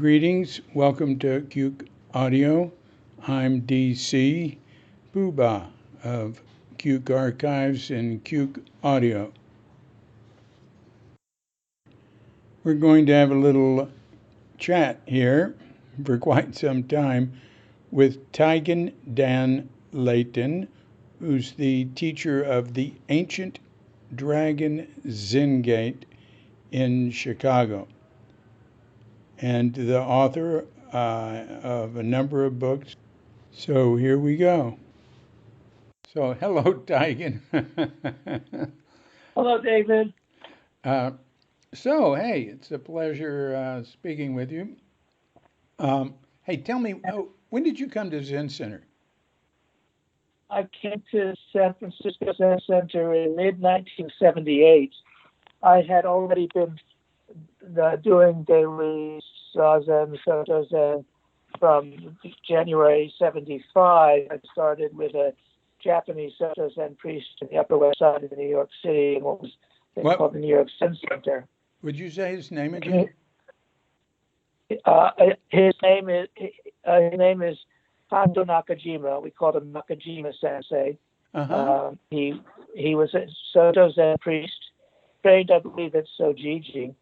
Greetings, welcome to Cuke Audio. I'm DC Booba of Cuke Archives and Cuke Audio. We're going to have a little chat here for quite some time with Taigen Dan Leighton, who's the teacher of the Ancient Dragon Zen Gate in Chicago, and the author of a number of books. So here we go. So hello, Taigen. Hello, David. Hey, it's a pleasure speaking with you. Hey, tell me, when did you come to Zen Center? I came to San Francisco Zen Center in mid-1978. I had already been doing daily Zazen, Soto Zen from January 75. I started with a Japanese Soto Zen priest in the Upper West Side of New York City in what was then called the New York Zen Center. Would you say his name again? His name is Hando Nakajima. We called him Nakajima Sensei. He was a Soto Zen priest, trained, I believe, at Sojiji,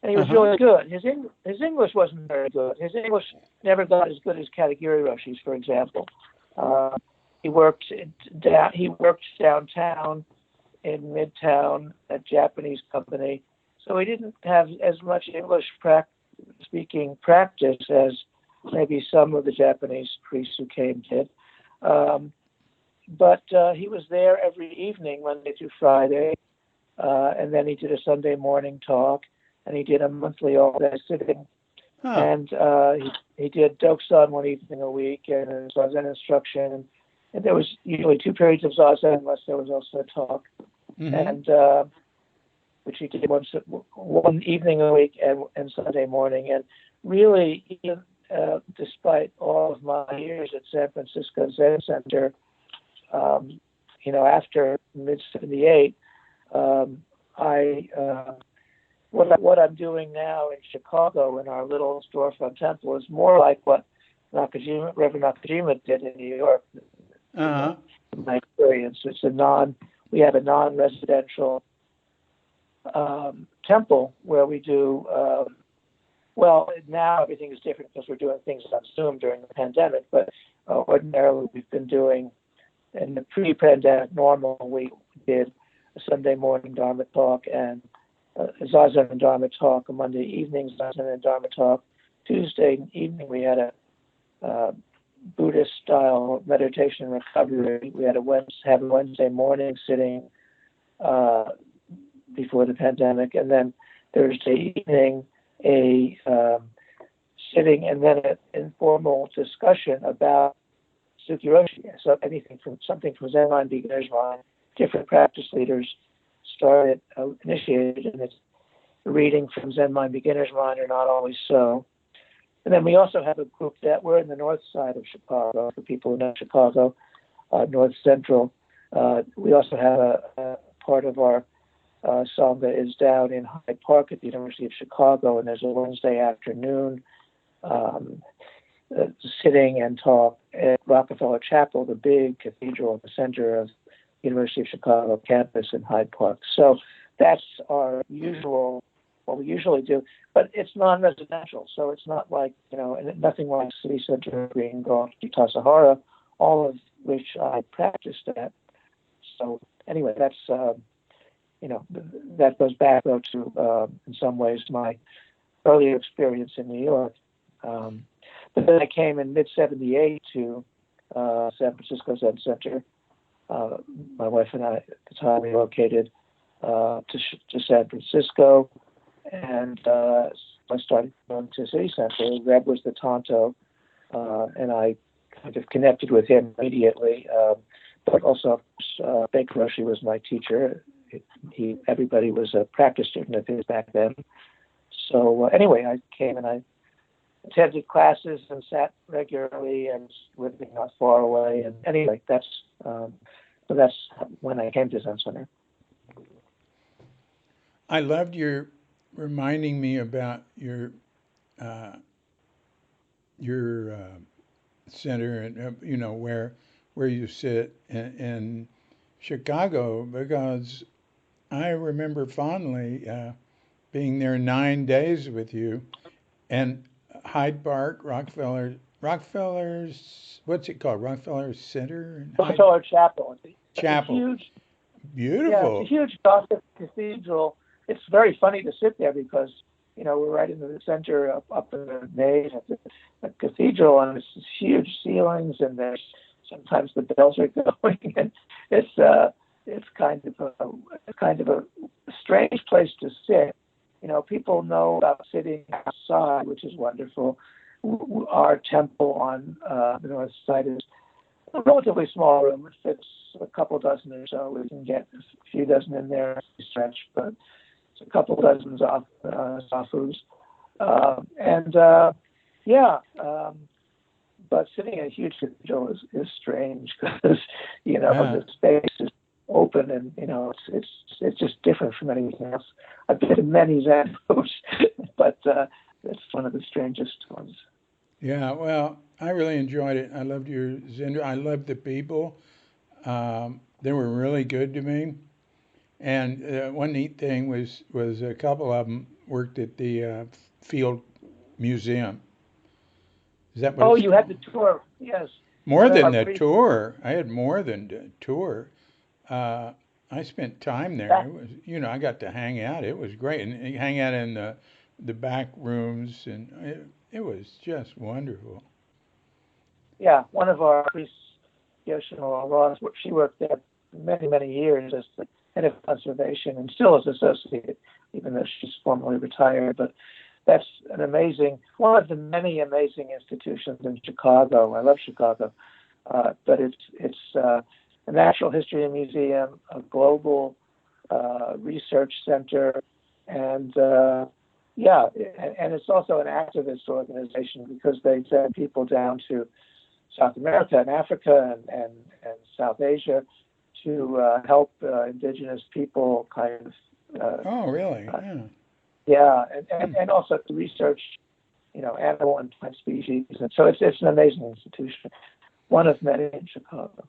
and he was really good. His English wasn't very good. His English never got as good as Katagiri Roshi's, for example. He worked downtown in Midtown, a Japanese company, so he didn't have as much English speaking practice as maybe some of the Japanese priests who came did. But he was there every evening, Monday through Friday, and then he did a Sunday morning talk, and he did a monthly all-day sitting. And he did Dokusan one evening a week, and a Zazen instruction. And there was usually 2 periods of Zazen, unless there was also a talk. And which he did one evening a week and Sunday morning. And really, despite all of my years at San Francisco Zen Center, after mid-78, what I'm doing now in Chicago in our little storefront temple is more like what Reverend Nakajima did in New York. In my experience, we have a non-residential temple where we do, now everything is different because we're doing things on Zoom during the pandemic, but ordinarily we've been doing, in the pre-pandemic normal, we did a Sunday morning Dharma talk and a Zazen and Dharma talk, a Monday evening Zazen and Dharma talk. Tuesday evening we had a Buddhist-style meditation and recovery. We had a Wednesday morning sitting before the pandemic, and then Thursday evening a sitting, and then an informal discussion about Sukiroshi. So something from Zen Mind, Beginner's Mind. Different practice leaders initiated, and it's reading from Zen Mind, Beginner's Mind, or Not Always So. And then we also have a group that we're in the north side of Chicago, for people who know Chicago, North Central. We also have a part of our Sangha is down in Hyde Park at the University of Chicago, and there's a Wednesday afternoon sitting and talk at Rockefeller Chapel, the big cathedral in the center of the University of Chicago campus in Hyde Park. So that's what we usually do, but it's non-residential, so it's not like, nothing like City Center, Green Gulch, Tasahara, all of which I practiced at. So anyway, that's, that goes back though to, in some ways, my earlier experience in New York. But then I came in mid-78 to San Francisco Zen Center. My wife and I at the time relocated to San Francisco, and I started going to City Center. Reb was the Tonto, and I kind of connected with him immediately. But also, Beik Roshi was my teacher. Everybody was a practice student of his back then. So anyway, I came and I attended classes and sat regularly and living not far away. And anyway, that's when I came to Zen Center. I loved your reminding me about your your center and where you sit in Chicago, because I remember fondly being there 9 days with you, and Hyde Park, Rockefeller's, what's it called? Rockefeller Center and Hyde Rockefeller Chapel. It's a Chapel. huge, yeah, it's a Beautiful. huge Gothic cathedral. It's very funny to sit there because, we're right in the center up in the nave of the cathedral, and it's huge ceilings, and there's sometimes the bells are going, and it's kind of a strange place to sit. People know about sitting outside, which is wonderful. Our temple on the north side is a relatively small room. It fits a couple dozen or so. We can get a few dozen in there stretch, but it's a couple dozen zafus. But sitting in a huge cathedral is strange because the space is open, and it's just different from anything else. I've been to many Zen-os, but it's one of the strangest ones. Yeah, well, I really enjoyed it. I loved your Zen. I loved the people. They were really good to me. And one neat thing was a couple of them worked at the Field Museum. Is that what Oh, it's you had called? the tour, yes. More One of than our the priests. tour. I had more than the tour. Uh, I spent time there. It was, I got to hang out. It was great, and hang out in the back rooms, and it was just wonderful. Yeah, one of our priests, Yoshino Ross, she worked there many, many years as the head of conservation and still is associated, even though she's formally retired. But that's one of the many amazing institutions in Chicago. I love Chicago, but it's a natural history museum, a global research center, and and it's also an activist organization because they send people down to South America and Africa and South Asia to help indigenous people kind of. Oh, really? Yeah. Yeah, Hmm. and also to research, animal and plant species. And so it's an amazing institution, one of many in Chicago.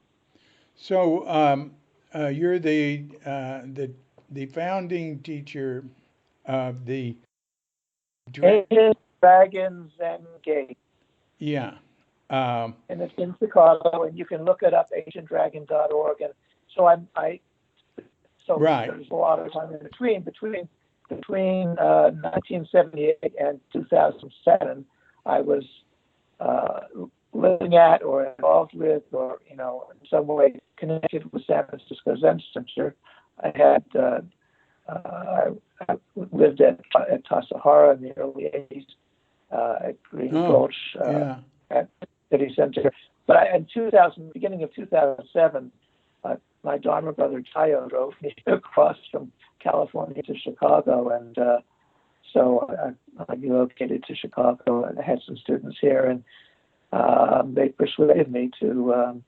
So you're the founding teacher of the Ancient Dragon Zen Gate, yeah. Um, and it's in Chicago, and you can look it up, ancientdragon.org. And so so right. there's a lot of time in between 1978 and 2007. I was living at or involved with or in some way connected with San Francisco Zen Center. I had I lived at Tassajara in the early 80s, at Green Oh, Gulch, yeah. at City Center. But beginning of 2007, my Dharma brother Tayo drove me across from California to Chicago, and so I relocated to Chicago, and I had some students here, and they persuaded me to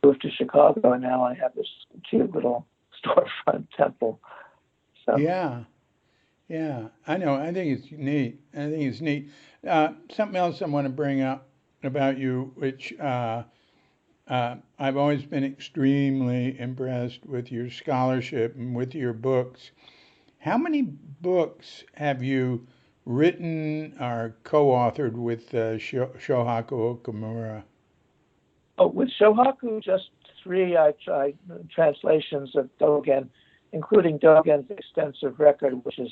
move to Chicago, and now I have this cute little storefront temple. So Yeah. Yeah. I know. I think it's neat. I think it's neat. Something else I want to bring up about you, which I've always been extremely impressed with your scholarship and with your books. How many books have you written or co-authored with Shohaku Okamura? with Shohaku, just three. I tried translations of Dogen, including Dogen's extensive record, which is,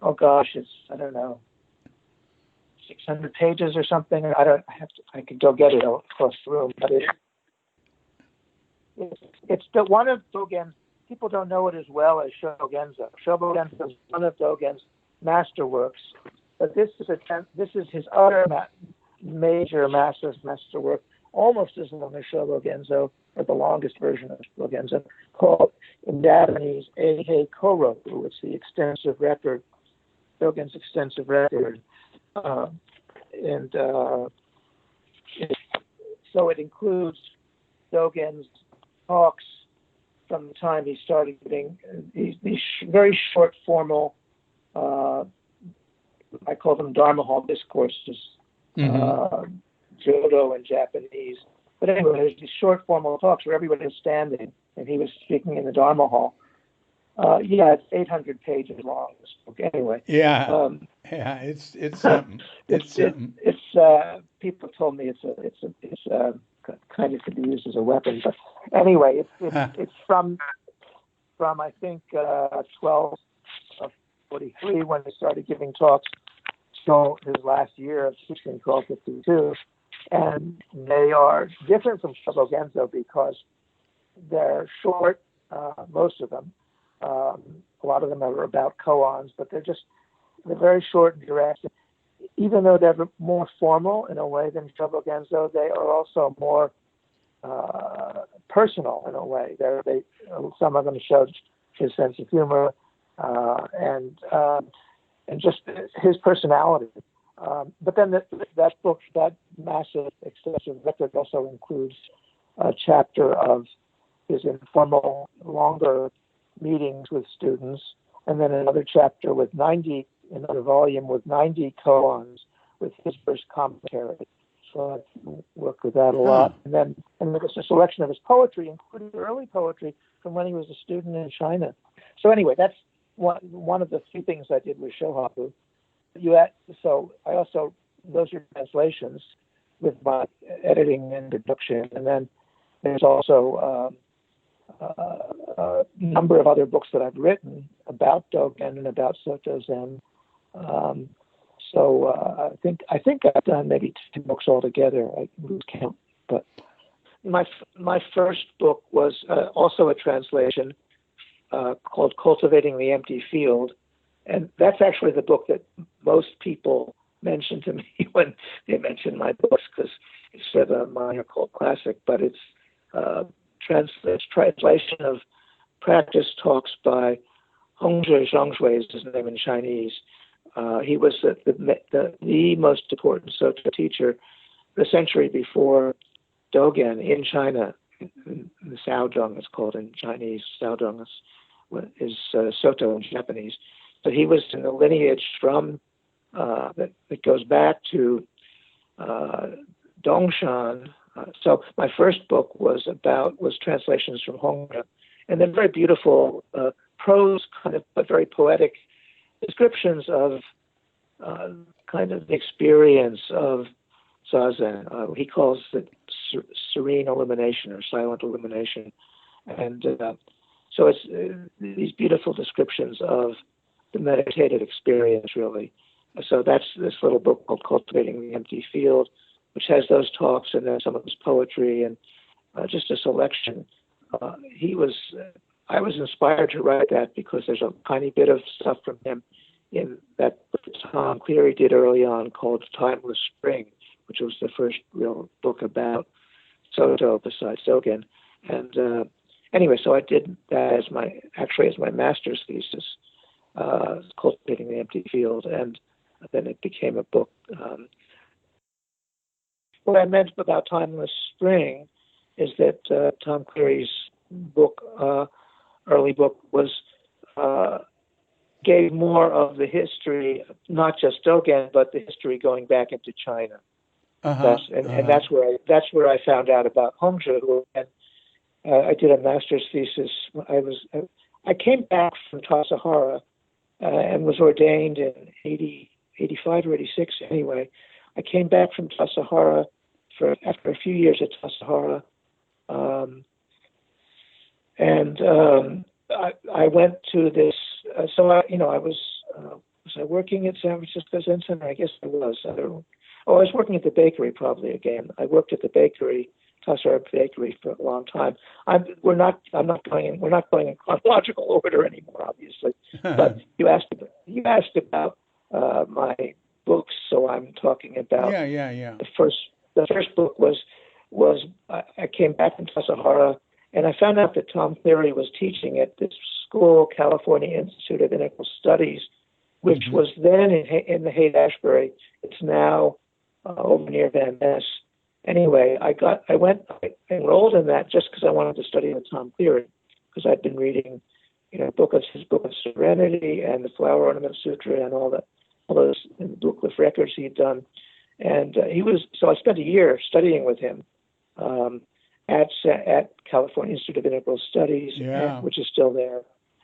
oh gosh, I don't know, 600 pages or something. I could go get it across the room, but it's the one of Dogen's. People don't know it as well as Shobogenzo. Shobogenzo is one of Dogen's masterworks, but this is his other major masterwork, almost as long as Shobogenzo, or the longest version of Shobogenzo, called in Japanese Eihei Koroku. It's the extensive record, Dogen's extensive record, and so it includes Dogen's talks from the time he started giving these very short formal, I call them Dharma Hall discourses, Mm-hmm. Jodo in Japanese. But anyway, there's these short formal talks where everybody is standing, and he was speaking in the Dharma hall. Yeah, it's 800 pages long, this book. Anyway, Yeah. um, Yeah. It's something. It's something. people told me it's kind of could be used as a weapon. But anyway, it's from I think 1243 when he started giving talks till his last year of teaching 1252, and they are different from Shobo Genzo because they're short, most of them. A lot of them are about koans, but they're very short and direct. Even though they're more formal in a way than Shobo Genzo, they are also more personal in a way. Some of them showed his sense of humor and just his personality. But then that book, that massive, extensive record, also includes a chapter of his informal, longer meetings with students, and then another chapter with another volume with 90 koans with his first commentary. So I worked with that a lot. And then there's a selection of his poetry, including early poetry from when he was a student in China. So anyway, that's one of the few things I did with Shohaku. So I also, those are translations with my editing and production. And then there's also a number of other books that I've written about Dogen and about Soto Zen. So I think I've done maybe 2 books altogether. I lose count. But my first book was also a translation called Cultivating the Empty Field. And that's actually the book that most people mention to me when they mention my books, because it's sort of a minor cult classic, but it's translation of practice talks by Hongzhi Zhongshui is his name in Chinese. He was the most important Soto teacher the century before Dogen in China. The Shaodong is called in Chinese. Shaodong is Soto in Japanese. So he was in the lineage from that goes back to Dongshan. So my first book was translations from Hongzhi, and then very beautiful prose, kind of, but very poetic descriptions of kind of the experience of Zazen. He calls it serene illumination or silent illumination. And so it's these beautiful descriptions of the meditative experience, really. So that's this little book called Cultivating the Empty Field, which has those talks and then some of his poetry and just a selection. I was inspired to write that because there's a tiny bit of stuff from him in that book Tom Cleary did early on called Timeless Spring, which was the first real book about Soto besides Dogen. And anyway, so I did that as my master's thesis, Cultivating the Empty Field, and then it became a book. What I meant about Timeless Spring is that Tom Cleary's book, early book, was gave more of the history, not just Dogen, but the history going back into China. And that's where I found out about Hongzhi. And I did a master's thesis. I came back from Tassajara and was ordained in 85 or 86 anyway. I came back from Tassajara after a few years at Tassajara, I went to this. I was I working at San Francisco Zen Center? I guess I was. I don't know. I was working at the bakery probably again. I worked at the bakery, Tassajara Bakery, for a long time. We're not going in chronological order anymore, obviously. But you asked about my books, so I'm talking about the first book was I came back from Tassajara, and I found out that Tom Cleary was teaching at this school, California Institute of Integral Studies, which was then in the Haight-Ashbury. It's now over near Van Ness. Anyway, I enrolled in that just because I wanted to study with Tom Cleary, because I'd been reading, his book of Serenity and the Flower Ornament Sutra and all those Booklet records he'd done. And so I spent a year studying with him at California Institute of Integral Studies, Yeah. which is still there,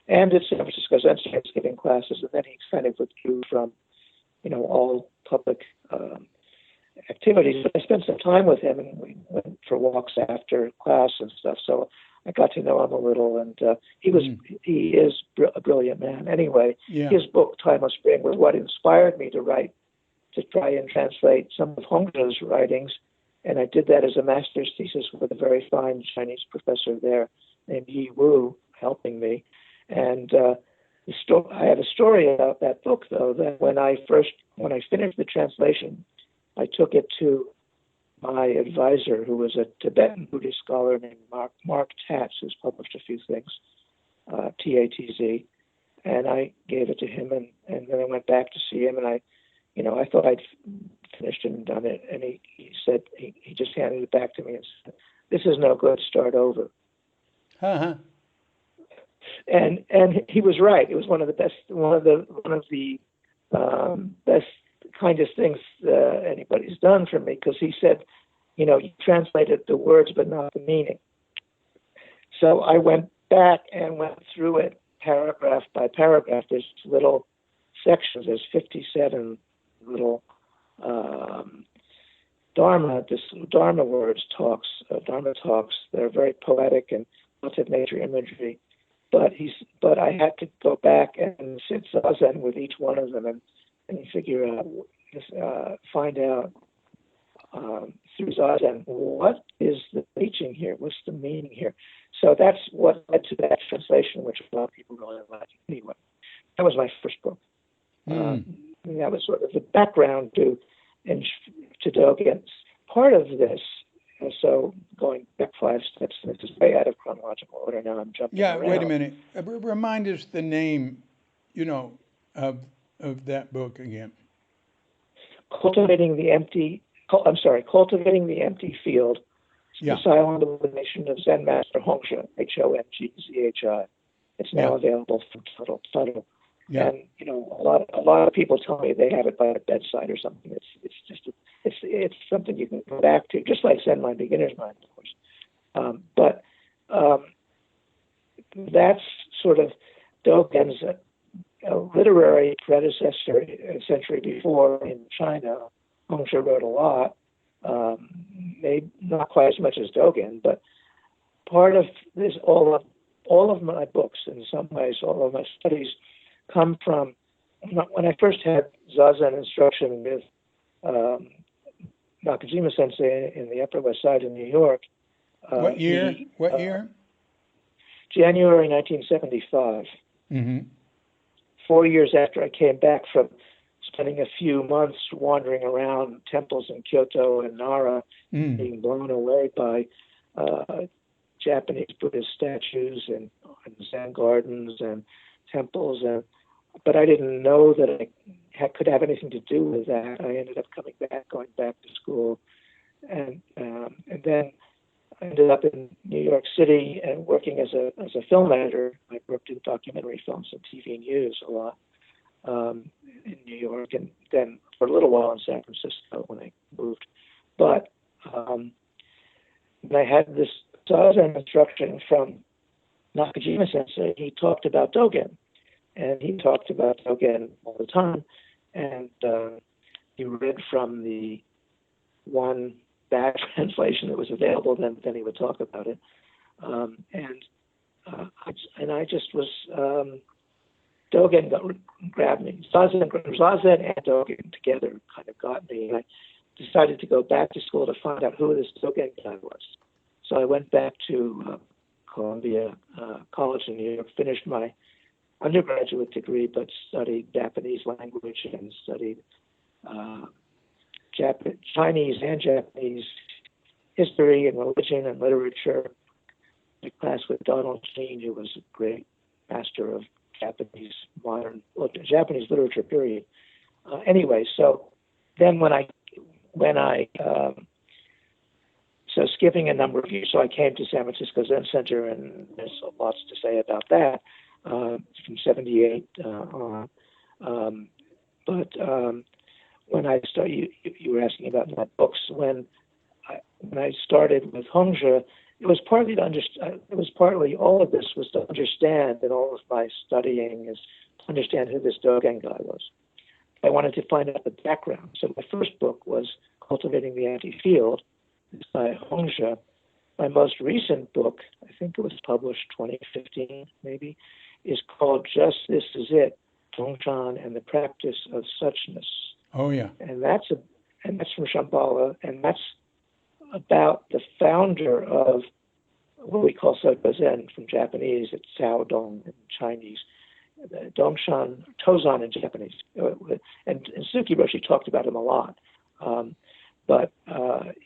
and at San Francisco Zen Center giving classes. And then he kind of withdrew from, all public activities. But I spent some time with him, and we went for walks after class and stuff. So I got to know him a little, and he is a brilliant man. Anyway, Yeah. his book Timeless Spring was what inspired me to try and translate some of Hongzhi's writings, and I did that as a master's thesis with a very fine Chinese professor there named Yi Wu helping me. And I have a story about that book, though, that when I finished the translation, I took it to my advisor, who was a Tibetan Buddhist scholar named Mark Tatz, who's published a few things, Tatz, and I gave it to him, and then I went back to see him, and I thought I'd finished and done it, and he said, he just handed it back to me and said, "This is no good, start over." Uh-huh. And he was right. It was one of the best, kindest things anybody's done for me, because he said, you translated the words but not the meaning. So I went back and went through it paragraph by paragraph. There's little sections. There's 57 little Dharma words, Dharma talks. They're very poetic and lots of nature imagery. But I had to go back and sit zazen with each one of them and figure out, find out through zazen, what is the teaching here? What's the meaning here? So that's what led to that translation, which a lot of people really like. Anyway, that was my first book. That was sort of the background to Dogen. Part of this, so going back 5 steps, this is way out of chronological order now. I'm jumping around. Wait a minute. Remind us the name, of that book again. Cultivating the Empty Field. Yeah. The Silent Illumination of Zen Master Hongzhi, Hongzhi. It's now available from Tuttle. Yeah. And a lot of people tell me they have it by the bedside or something. It's something you can go back to, just like Zen Mind, Beginner's Mind, of course. But that's sort of Dogen's literary predecessor a century before in China. Hongzhi wrote a lot, maybe not quite as much as Dogen, but part of this, all of my books, in some ways, all of my studies come from when I first had Zazen instruction with Nakajima Sensei in the Upper West Side in New York. What year? January 1975. Mm-hmm. 4 years after I came back from spending a few months wandering around temples in Kyoto and Nara, being blown away by Japanese Buddhist statues and Zen gardens and temples, but I didn't know that I could have anything to do with that. I ended up going back to school, and then I ended up in New York City and working as a film editor. I worked in documentary films and TV news a lot in New York, and then for a little while in San Francisco when I moved. But when I had this Zazen instruction from Nakajima Sensei, he talked about Dogen, and he talked about Dogen all the time, and he read from the one bad translation that was available, then he would talk about it. And I just was, Dogen grabbed me. Zazen and Dogen together kind of got me. And I decided to go back to school to find out who this Dogen guy was. So I went back to Columbia College in New York, finished my undergraduate degree, but studied Japanese language and studied Chinese and Japanese history and religion and literature. I class with Donald Sheen, who was a great master of Japanese literature, period. Anyway, so then so skipping a number of years, so I came to San Francisco Zen Center, and there's lots to say about that from 78 on. But when I started, you were asking about my books. When I started with Hongzhi, it was partly to understand. It was partly all of this was to understand, and all of my studying is to understand who this Dogen guy was. I wanted to find out the background. So my first book was Cultivating the Anti-Field by Hongzhi. My most recent book, I think it was published 2015 maybe, is called Just This Is It, Dongshan and the Practice of Suchness. Oh, yeah. And that's from Shambhala, and that's about the founder of what we call Soto Zen from Japanese. It's Cao Dong in Chinese, Dongshan, Tozan in Japanese. And Suzuki Roshi talked about him a lot. But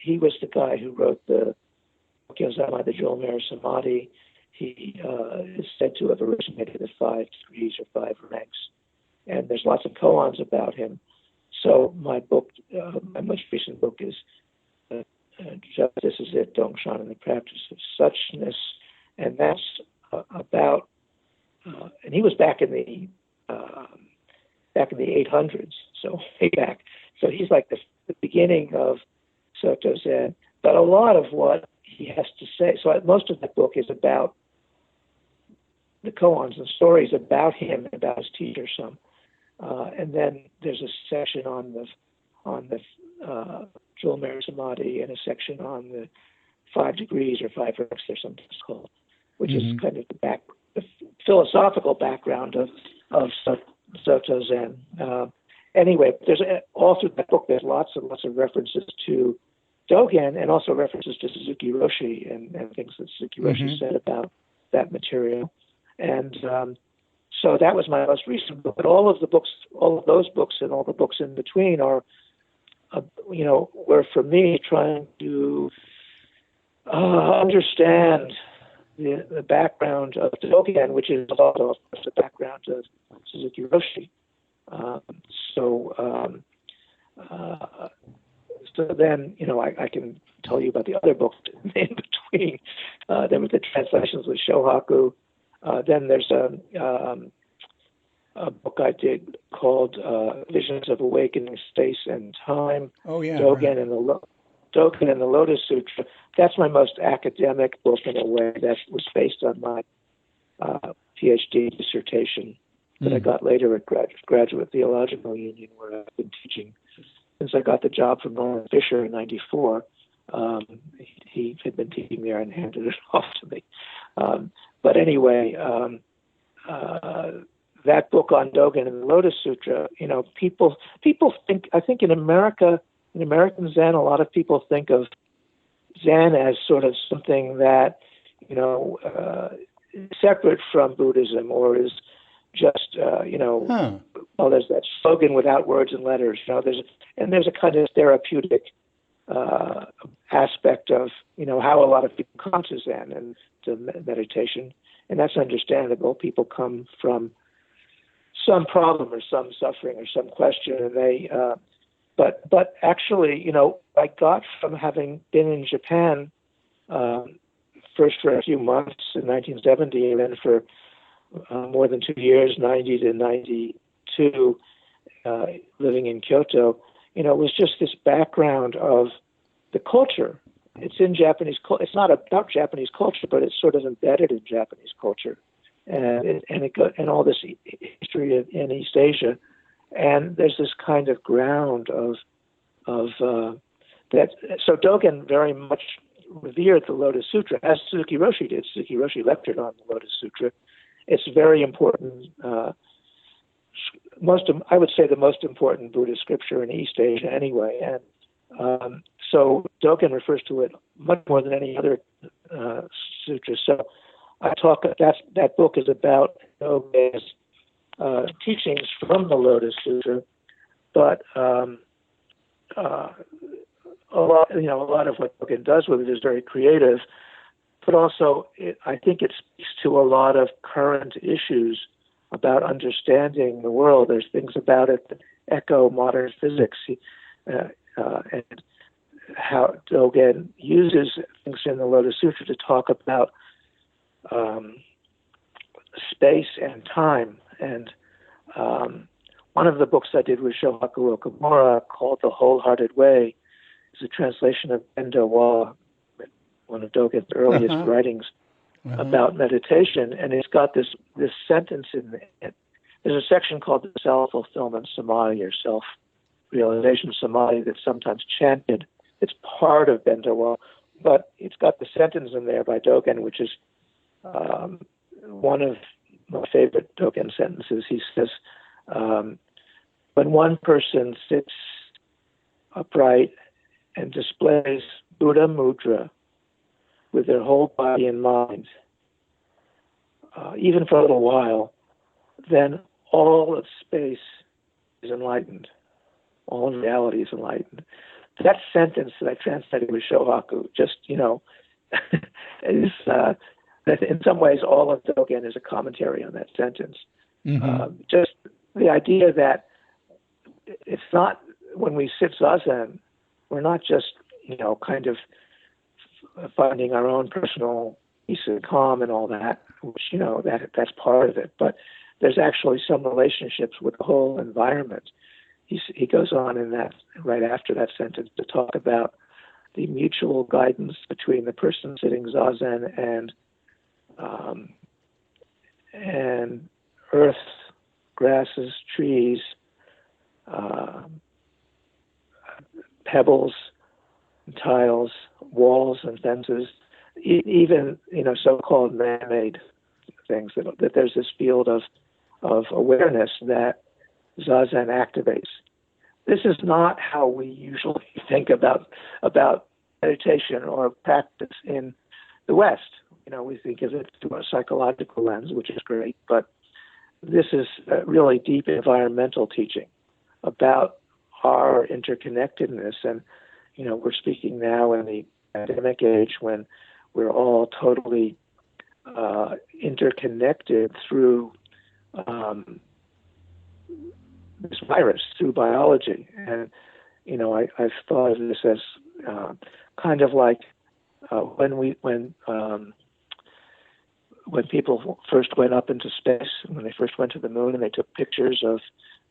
he was the guy who wrote the Kyozama, the Jewel Mirror Samadhi. He is said to have originated the 5 degrees or 5 ranks. And there's lots of koans about him. So my book, my most recent book is Just This Is It, Dongshan and the Practice of Suchness. And that's about, and he was back in the 800s, so way back. So he's like the beginning of Soto Zen. But a lot of what he has to say, so most of the book is about the koans and stories about him and about his teacher some. And then there's a section on the Jewel Mirror Samadhi and a section on the 5 degrees or 5 ranks or something it's called, which is kind of the philosophical background of Soto Zen. Anyway, there's all through that book. There's lots and lots of references to Dogen and also references to Suzuki Roshi and things that Suzuki Roshi said about that material. And so that was my most recent book. But all of those books and all the books in between are, were for me trying to understand the background of Dogen, which is also, of course, the background of Suzuki Roshi. So then, I can tell you about the other books in between. There were the translations with Shohaku. Then there's a book I did called Visions of Awakening Space and Time. Oh, yeah. Dogen and the Lotus Sutra. That's my most academic book in a way. That was based on my PhD dissertation that I got later at Graduate Theological Union, where I've been teaching since I got the job from Norman Fisher in '94. He had been teaching there and handed it off to me. But anyway, that book on Dogen and the Lotus Sutra, people think, I think in American Zen, a lot of people think of Zen as sort of something that, separate from Buddhism or is just, well, there's that slogan without words and letters, there's a kind of therapeutic aspect of, how a lot of people come to Zen and to meditation. And that's understandable. People come from some problem or some suffering or some question, and they, but actually, I got from having been in Japan, first for a few months in 1970, and then for more than 2 years, 90 to 92, living in Kyoto, it was just this background of the culture. It's in Japanese. It's not about Japanese culture, but it's sort of embedded in Japanese culture, and all this history in East Asia. And there's this kind of ground of that. So Dogen very much revered the Lotus Sutra, as Suzuki Roshi did. Suzuki Roshi lectured on the Lotus Sutra. It's very important. I would say the most important Buddhist scripture in East Asia, anyway. And so Dogen refers to it much more than any other sutra. So that book is about Dogen's teachings from the Lotus Sutra, but a lot of what Dogen does with it is very creative, but also I think it speaks to a lot of current issues about understanding the world. There's things about it that echo modern physics, and how Dogen uses things in the Lotus Sutra to talk about space and time. And one of the books I did with Shohaku Okamura called The Wholehearted Way. It's a translation of Bendo Wa, one of Dogen's earliest writings about meditation, and it's got this sentence in it. There's a section called the self-fulfillment samadhi or self-realization samadhi that's sometimes chanted. It's part of Bendo Wa, but it's got the sentence in there by Dogen, which is one of my favorite Dogen sentences. He says, when one person sits upright and displays Buddha Mudra with their whole body and mind, even for a little while, then all of space is enlightened. All of reality is enlightened. That sentence that I translated with Shohaku just, is that in some ways all of Dogen is a commentary on that sentence. Just the idea that it's not, when we sit zazen, we're not just, kind of finding our own personal peace and calm and all that, which, that's part of it. But there's actually some relationships with the whole environment. He goes on in that, right after that sentence, to talk about the mutual guidance between the person sitting zazen and earth, grasses, trees, pebbles, tiles, walls and fences, even so-called man-made things. That there's this field of awareness that zazen activates. This is not how we usually think about meditation or practice in the West. We think of it through a psychological lens, which is great, but this is really deep environmental teaching about our interconnectedness. And, we're speaking now in the pandemic age when we're all totally interconnected through this virus, through biology. And, I've thought of this as kind of like when people first went up into space, when they first went to the moon and they took pictures of,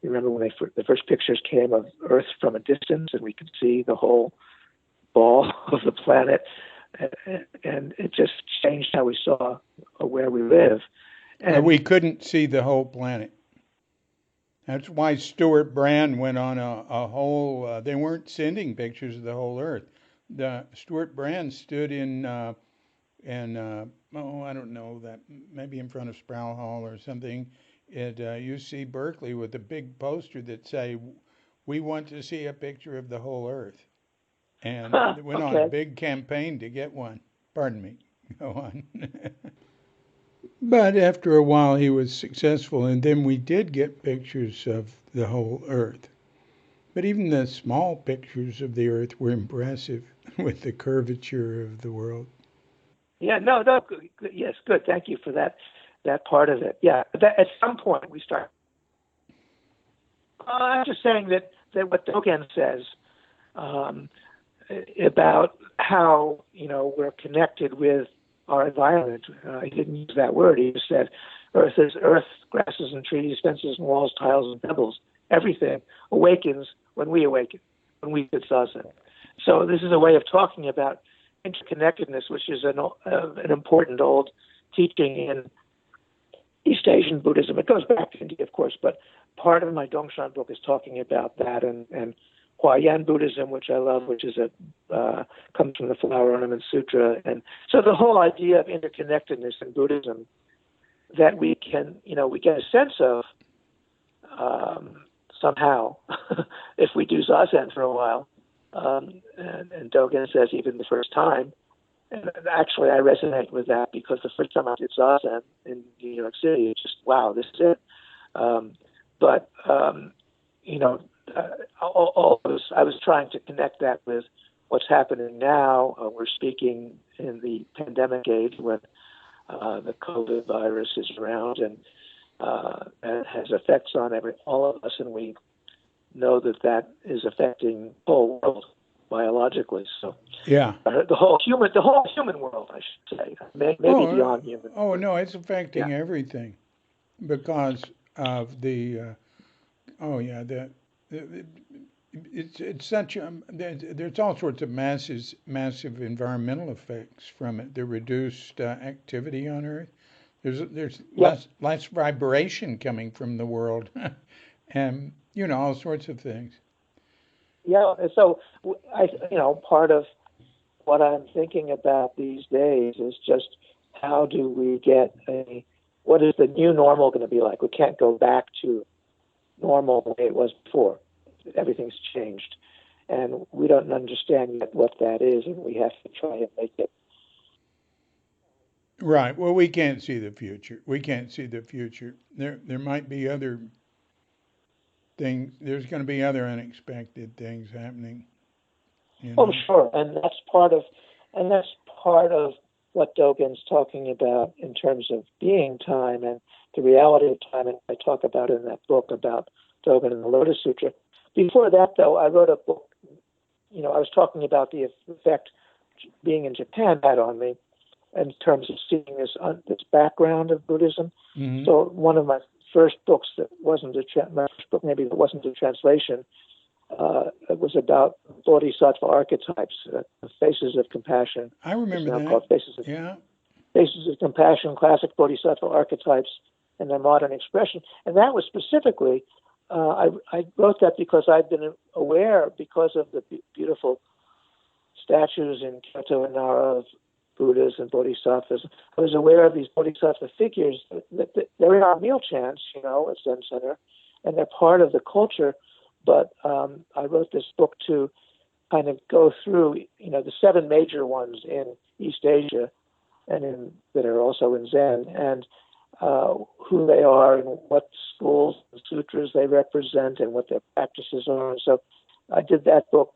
you remember when the first pictures came of Earth from a distance and we could see the whole ball of the planet, and it just changed how we saw where we live. And we couldn't see the whole planet. That's why Stuart Brand went on a whole, they weren't sending pictures of the whole Earth. Stuart Brand stood in I don't know, that maybe in front of Sproul Hall or something at UC Berkeley with a big poster that say, "We want to see a picture of the whole Earth." And they went on a big campaign to get one. Pardon me. Go on. But after a while he was successful, and then we did get pictures of the whole Earth. But even the small pictures of the Earth were impressive with the curvature of the world. Yeah, no, good. Yes, good. Thank you for that part of it. Yeah, at some point we start. I'm just saying that what Dogen says about how we're connected with our environment. He didn't use that word. He just said, "Earth is earth, grasses and trees, fences and walls, tiles and pebbles. Everything awakens when we awaken, when we sit zazen." So this is a way of talking about interconnectedness, which is an important old teaching in East Asian Buddhism. It goes back to India, of course, but part of my Dongshan book is talking about that, and Huayan Buddhism, which I love, which is comes from the Flower Ornament Sutra. And so the whole idea of interconnectedness in Buddhism that we can, we get a sense of somehow if we do zazen for a while. And Dogen says even the first time, and actually I resonate with that because the first time I did zazen in New York City, it's just, wow, this is it. I was trying to connect that with what's happening now. We're speaking in the pandemic age when the COVID virus is around and it has effects on all of us, and we know that is affecting the whole world biologically. So yeah, the whole human world, I should say, maybe beyond human. Oh no, it's affecting everything because of the Oh yeah, the it's such there's all sorts of massive environmental effects from it. The reduced activity on Earth. There's Yeah, less vibration coming from the world, and all sorts of things. yeah. And so part of what I'm thinking about these days is just how do we get what is the new normal going to be like? We can't go back to normal the way it was before. Everything's changed. And we don't understand yet what that is, and we have to try and make it. Right. Well, we can't see the future. We can't see the future. There might be other things. There's going to be other unexpected things happening. Oh, sure. And that's part of what Dogen's talking about in terms of being time and the reality of time. And I talk about in that book about Dogen and the Lotus Sutra. Before that, though, I wrote a book. I was talking about the effect being in Japan had on me in terms of seeing this background of Buddhism. Mm-hmm. So one of my first books that wasn't my first book maybe that wasn't a translation, it was about bodhisattva archetypes, Faces of Compassion. I remember now that. Called Faces of Compassion, Classic Bodhisattva Archetypes and Their Modern Expression. And that was specifically, I wrote that because I'd been aware, because of the beautiful statues in Kyoto and Nara of Buddhas and Bodhisattvas. I was aware of these Bodhisattva figures. They're in our meal chants, at Zen Center, and they're part of the culture. But I wrote this book to kind of go through, the 7 major ones in East Asia and that are also in Zen, and who they are and what schools and sutras they represent and what their practices are. And so I did that book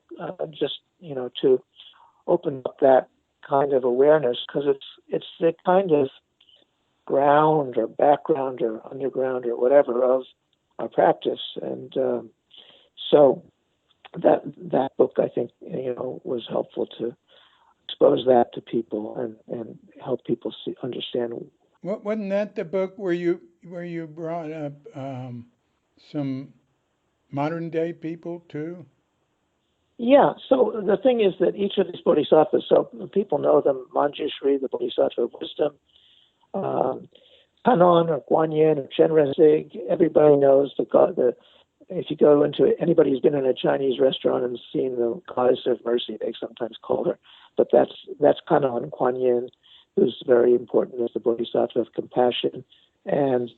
just, to open up that kind of awareness, because it's the kind of ground or background or underground or whatever of our practice. And so that book, I think, was helpful to expose that to people and help people understand. Wasn't that the book where you brought up some modern day people too? Yeah. So the thing is that each of these bodhisattvas, so people know them, Manjushri, the Bodhisattva of Wisdom, Kanon or Guan Yin or Chenrezig. Everybody knows if you go into anybody who's been in a Chinese restaurant and seen the goddess of mercy, they sometimes call her. But that's Kanon Guan Yin, who's very important as the Bodhisattva of compassion. And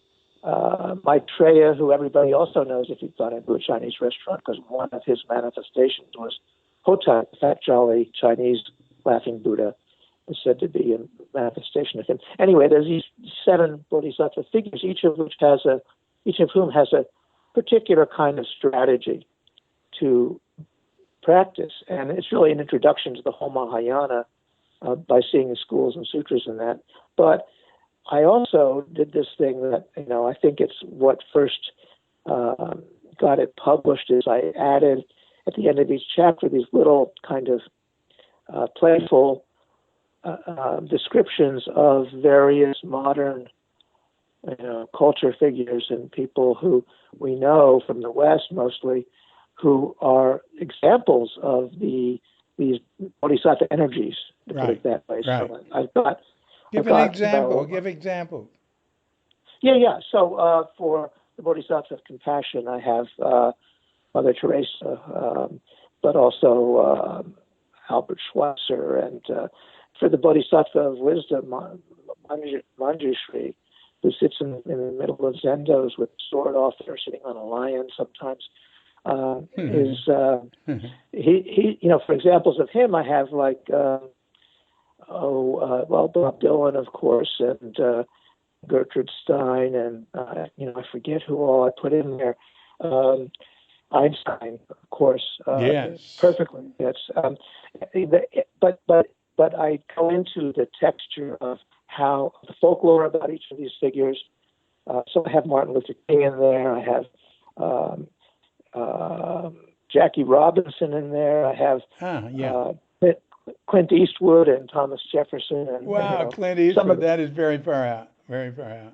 Maitreya, who everybody also knows if you've gone into a Chinese restaurant, because one of his manifestations was Hotai, the fat, jolly Chinese laughing Buddha, is said to be a manifestation of him. Anyway, there's these 7 bodhisattva figures, each of whom has a particular kind of strategy to practice, and it's really an introduction to the whole Mahayana by seeing the schools and sutras and that. But I also did this thing that, I think it's what first got it published, is I added at the end of each chapter these little kind of playful descriptions of various modern culture figures and people who we know from the West mostly, who are examples of these bodhisattva energies, to put it that way. Right. So I've got Give an example. Give example. Yeah. So for the Bodhisattva of Compassion, I have Mother Teresa, but also Albert Schweitzer, and for the Bodhisattva of Wisdom, Manjushri, who sits in the middle of zendos with a sword off there, sitting on a lion sometimes. Is he? For examples of him, I have like. Bob Dylan, of course, and Gertrude Stein, and I forget who all I put in there. Einstein, of course, yes, perfectly. Yes, but I go into the texture of how the folklore about each of these figures. So I have Martin Luther King in there. I have Jackie Robinson in there. I have Clint Eastwood and Thomas Jefferson. And, wow, Clint Eastwood, that is very far out. Very far out.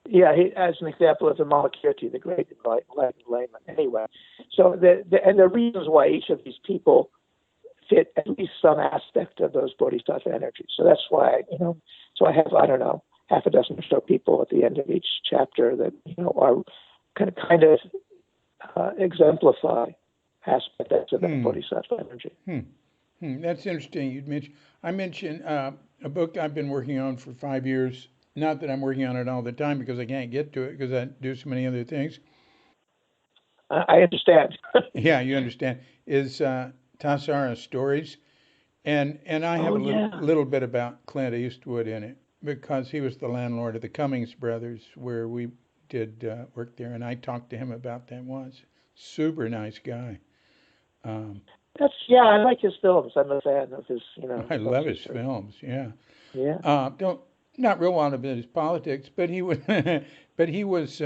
Yeah, as an example of the Malakirti, the great enlightened layman. Anyway, so the reasons why each of these people fit at least some aspect of those bodhisattva energies. So that's why, so I have, I don't know, half a dozen or so people at the end of each chapter that, are kind of exemplify aspects of that bodhisattva energy. That's interesting. I mentioned a book I've been working on for 5 years. Not that I'm working on it all the time because I can't get to it because I do so many other things. I understand. Yeah, you understand. Is Tassara Stories, and I have little bit about Clint Eastwood in it because he was the landlord of the Cummings Brothers where we did work there, and I talked to him about that once. Super nice guy. I like his films. I'm a fan of his. I love his films. Yeah. Yeah. Don't not real lot of his politics, but he was but he was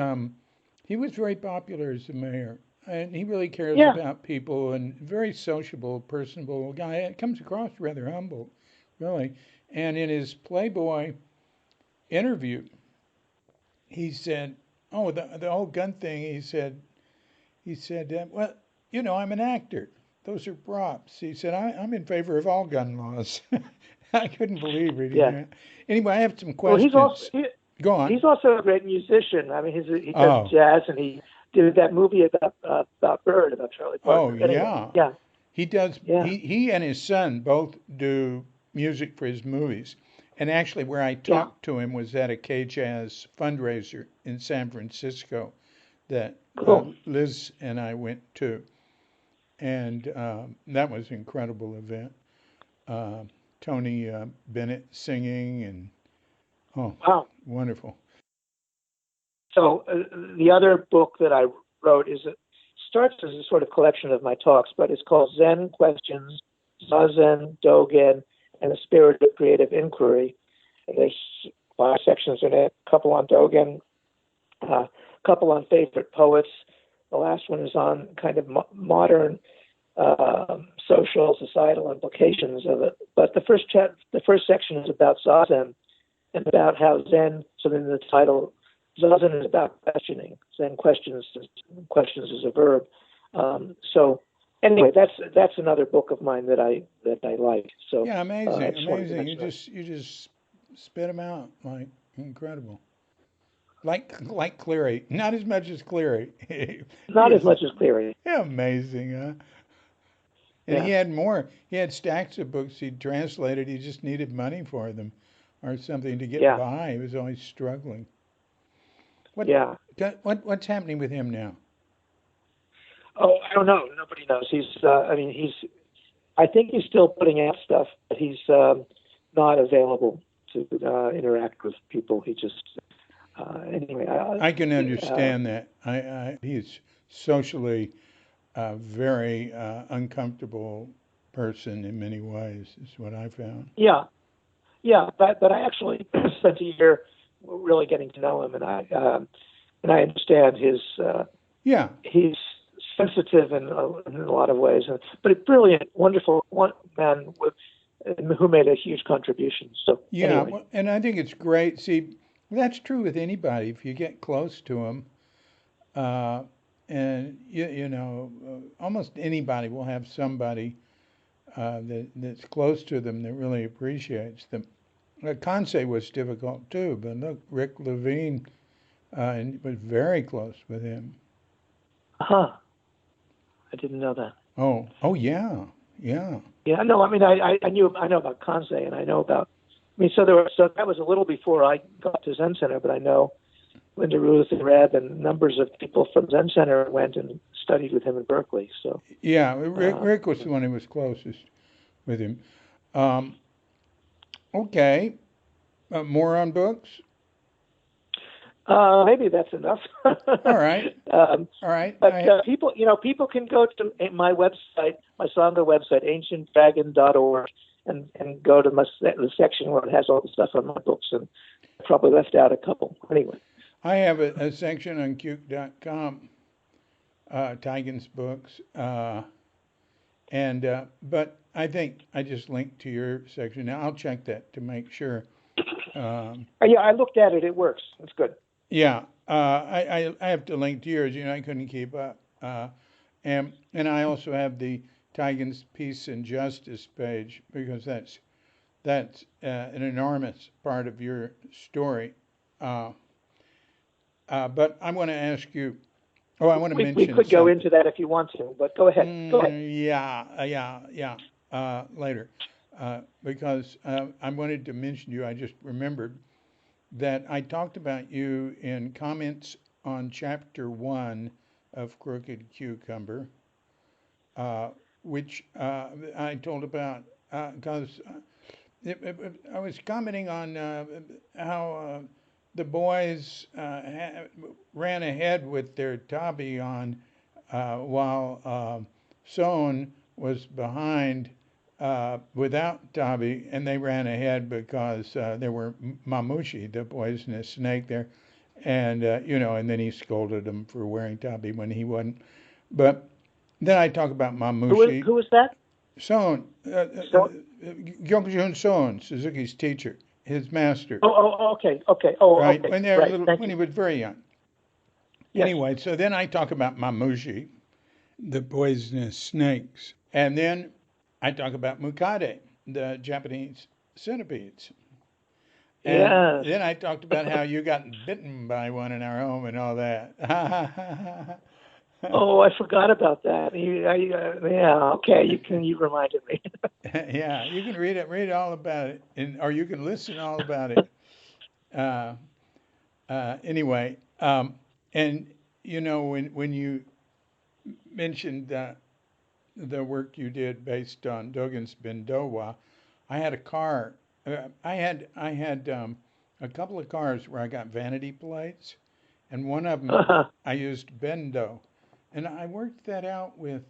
very popular as the mayor, and he really cares about people and very sociable, personable guy. It comes across rather humble, really. And in his Playboy interview, he said, "Oh, the whole gun thing." He said, "Well, I'm an actor. Those are props." He said, I'm in favor of all gun laws." I couldn't believe reading that. Anyway, I have some questions. Well, Go on. He's also a great musician. I mean, he does jazz, and he did that movie about Bird, about Charlie Parker. Anyway, yeah. He does. Yeah. He and his son both do music for his movies. And actually, where I talked to him was at a K-Jazz fundraiser in San Francisco that Liz and I went to. And that was an incredible event. Tony Bennett singing and wow, wonderful. So the other book that I wrote starts as a sort of collection of my talks, but it's called Zen Questions, Zazen, Dogen, and the Spirit of Creative Inquiry. And there's 5 sections in it, a couple on Dogen, a couple on favorite poets. The last one is on kind of modern social, societal implications of it. But the first section is about Zazen and about how Zen, so then the title, Zazen is about questioning. Zen questions is a verb. So anyway, that's another book of mine that I like. So yeah, amazing. You just spit them out like incredible. Like Cleary, not as much as Cleary. Not as much as Cleary. Yeah, amazing, huh? And he had more. He had stacks of books he'd translated. He just needed money for them, or something to get by. He was always struggling. What's happening with him now? Oh, I don't know. Nobody knows. I think he's still putting out stuff, but he's not available to interact with people. He just anyway. I can understand that. He's socially a very uncomfortable person in many ways. Is what I found. Yeah. But I actually spent a year really getting to know him, and I understand his. He's sensitive in a lot of ways, but a brilliant, wonderful man who made a huge contribution. So anyway. And I think it's great. See, that's true with anybody. If you get close to them, and almost anybody will have somebody that's close to them that really appreciates them. Kansei was difficult too, but look, Rick Levine was very close with him. I didn't know that. Oh yeah. Yeah, no, I mean, I know about Kansei, and I know about. I mean, so that was a little before I got to Zen Center, but I know Linda Ruth and Reb and numbers of people from Zen Center went and studied with him in Berkeley. So yeah, Rick was the one who was closest with him. Okay, more on books. Maybe that's enough. All right. All right. But people can go to my website, my Sangha website, ancientdragon.org, and go to the section where it has all the stuff on my books, and I probably left out a couple. Anyway. I have a section on Cuke.com, Taigen's books, but I think I just linked to your section. Now I'll check that to make sure. Yeah, I looked at it. It works. It's good. Yeah, I have to link to yours. I couldn't keep up. And I also have the Taigen's Peace and Justice page because that's an enormous part of your story. Uh, but I want to ask you. Oh, I want to We mention could go something. into that if you want to, but go ahead. Go ahead. Yeah. Later, because I wanted to mention you. I just remembered that I talked about you in comments on chapter 1 of Crooked Cucumber, uh, which I told about because I was commenting on how the boys ran ahead with their tabi on while Son was behind without tabi, and they ran ahead because there were mamushi, the poisonous snake there, and and then he scolded them for wearing tabi when he wasn't. But then I talk about mamushi. Who is that? Son, So. Gyokjun Son, Suzuki's teacher, his master, Okay. Okay. Oh, right? okay. Right. Thank When he you. was very young. Yes. Anyway, so then I talk about mamushi, the poisonous snakes, and then I talk about mukade, the Japanese centipedes, and Yes. then I talked about how you got bitten by one in our home and all that. Oh, I forgot about that. Yeah. Okay. You reminded me. Yeah, you can read all about it, or you can listen all about it. Uh, anyway, and when you mentioned the work you did based on Dogen's Bendowa, I had a car. I had a couple of cars where I got vanity plates, and one of them I used Bendo, and I worked that out with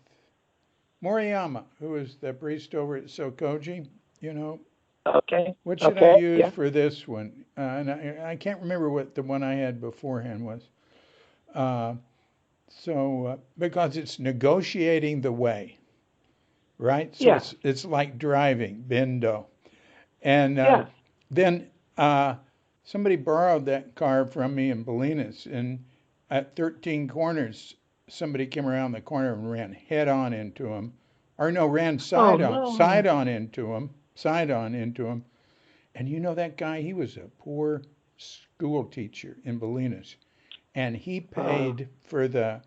Moriyama, who is the priest over at Sokoji. You know, Okay. what should I Okay. use Yeah. for this one? And I can't remember what the one I had beforehand was. Uh, because it's negotiating the way, right? So Yeah. it's like driving, bendo. And Yeah. then somebody borrowed that car from me in Bolinas, and at 13 corners, somebody came around the corner and ran head on into him, or no, ran Oh no. side on into him. And that guy, he was a poor school teacher in Bolinas, and he Uh, paid for the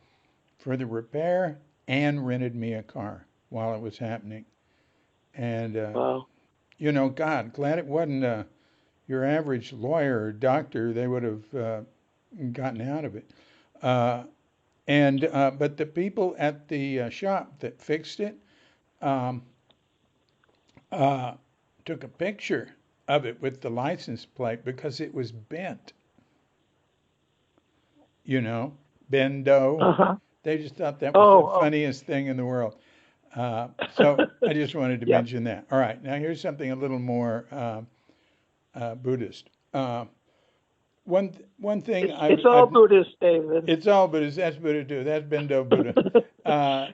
repair and rented me a car while it was happening. And wow. God, glad it wasn't your average lawyer or doctor. They would have gotten out of it. Uh, and but the people at the shop that fixed it um, uh, took a picture of it with the license plate because it was bent. You know, bendo. Uh huh. They just thought that was the Oh. Oh. funniest thing in the world. So I just wanted to Yeah. mention that. All right, now here's something a little more Buddhist. One thing It's all Buddhist, David. it's all Buddhist. That's Buddha too. That's Bendo Buddha. Uh,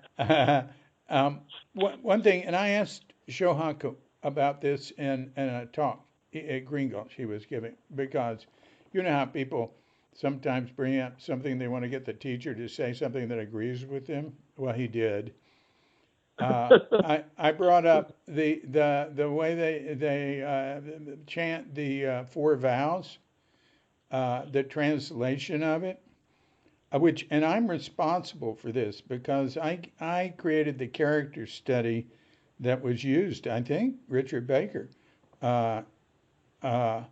one thing, and I asked Shohaku about this in a talk at Green Gulch he was giving because you know how people sometimes bring up something they want to get the teacher to say something that agrees with them. Well, he did. I brought up the way they chant the four vows, the translation of it, which and I'm responsible for this because I created the character study that was used. I think Richard Baker, uh, uh,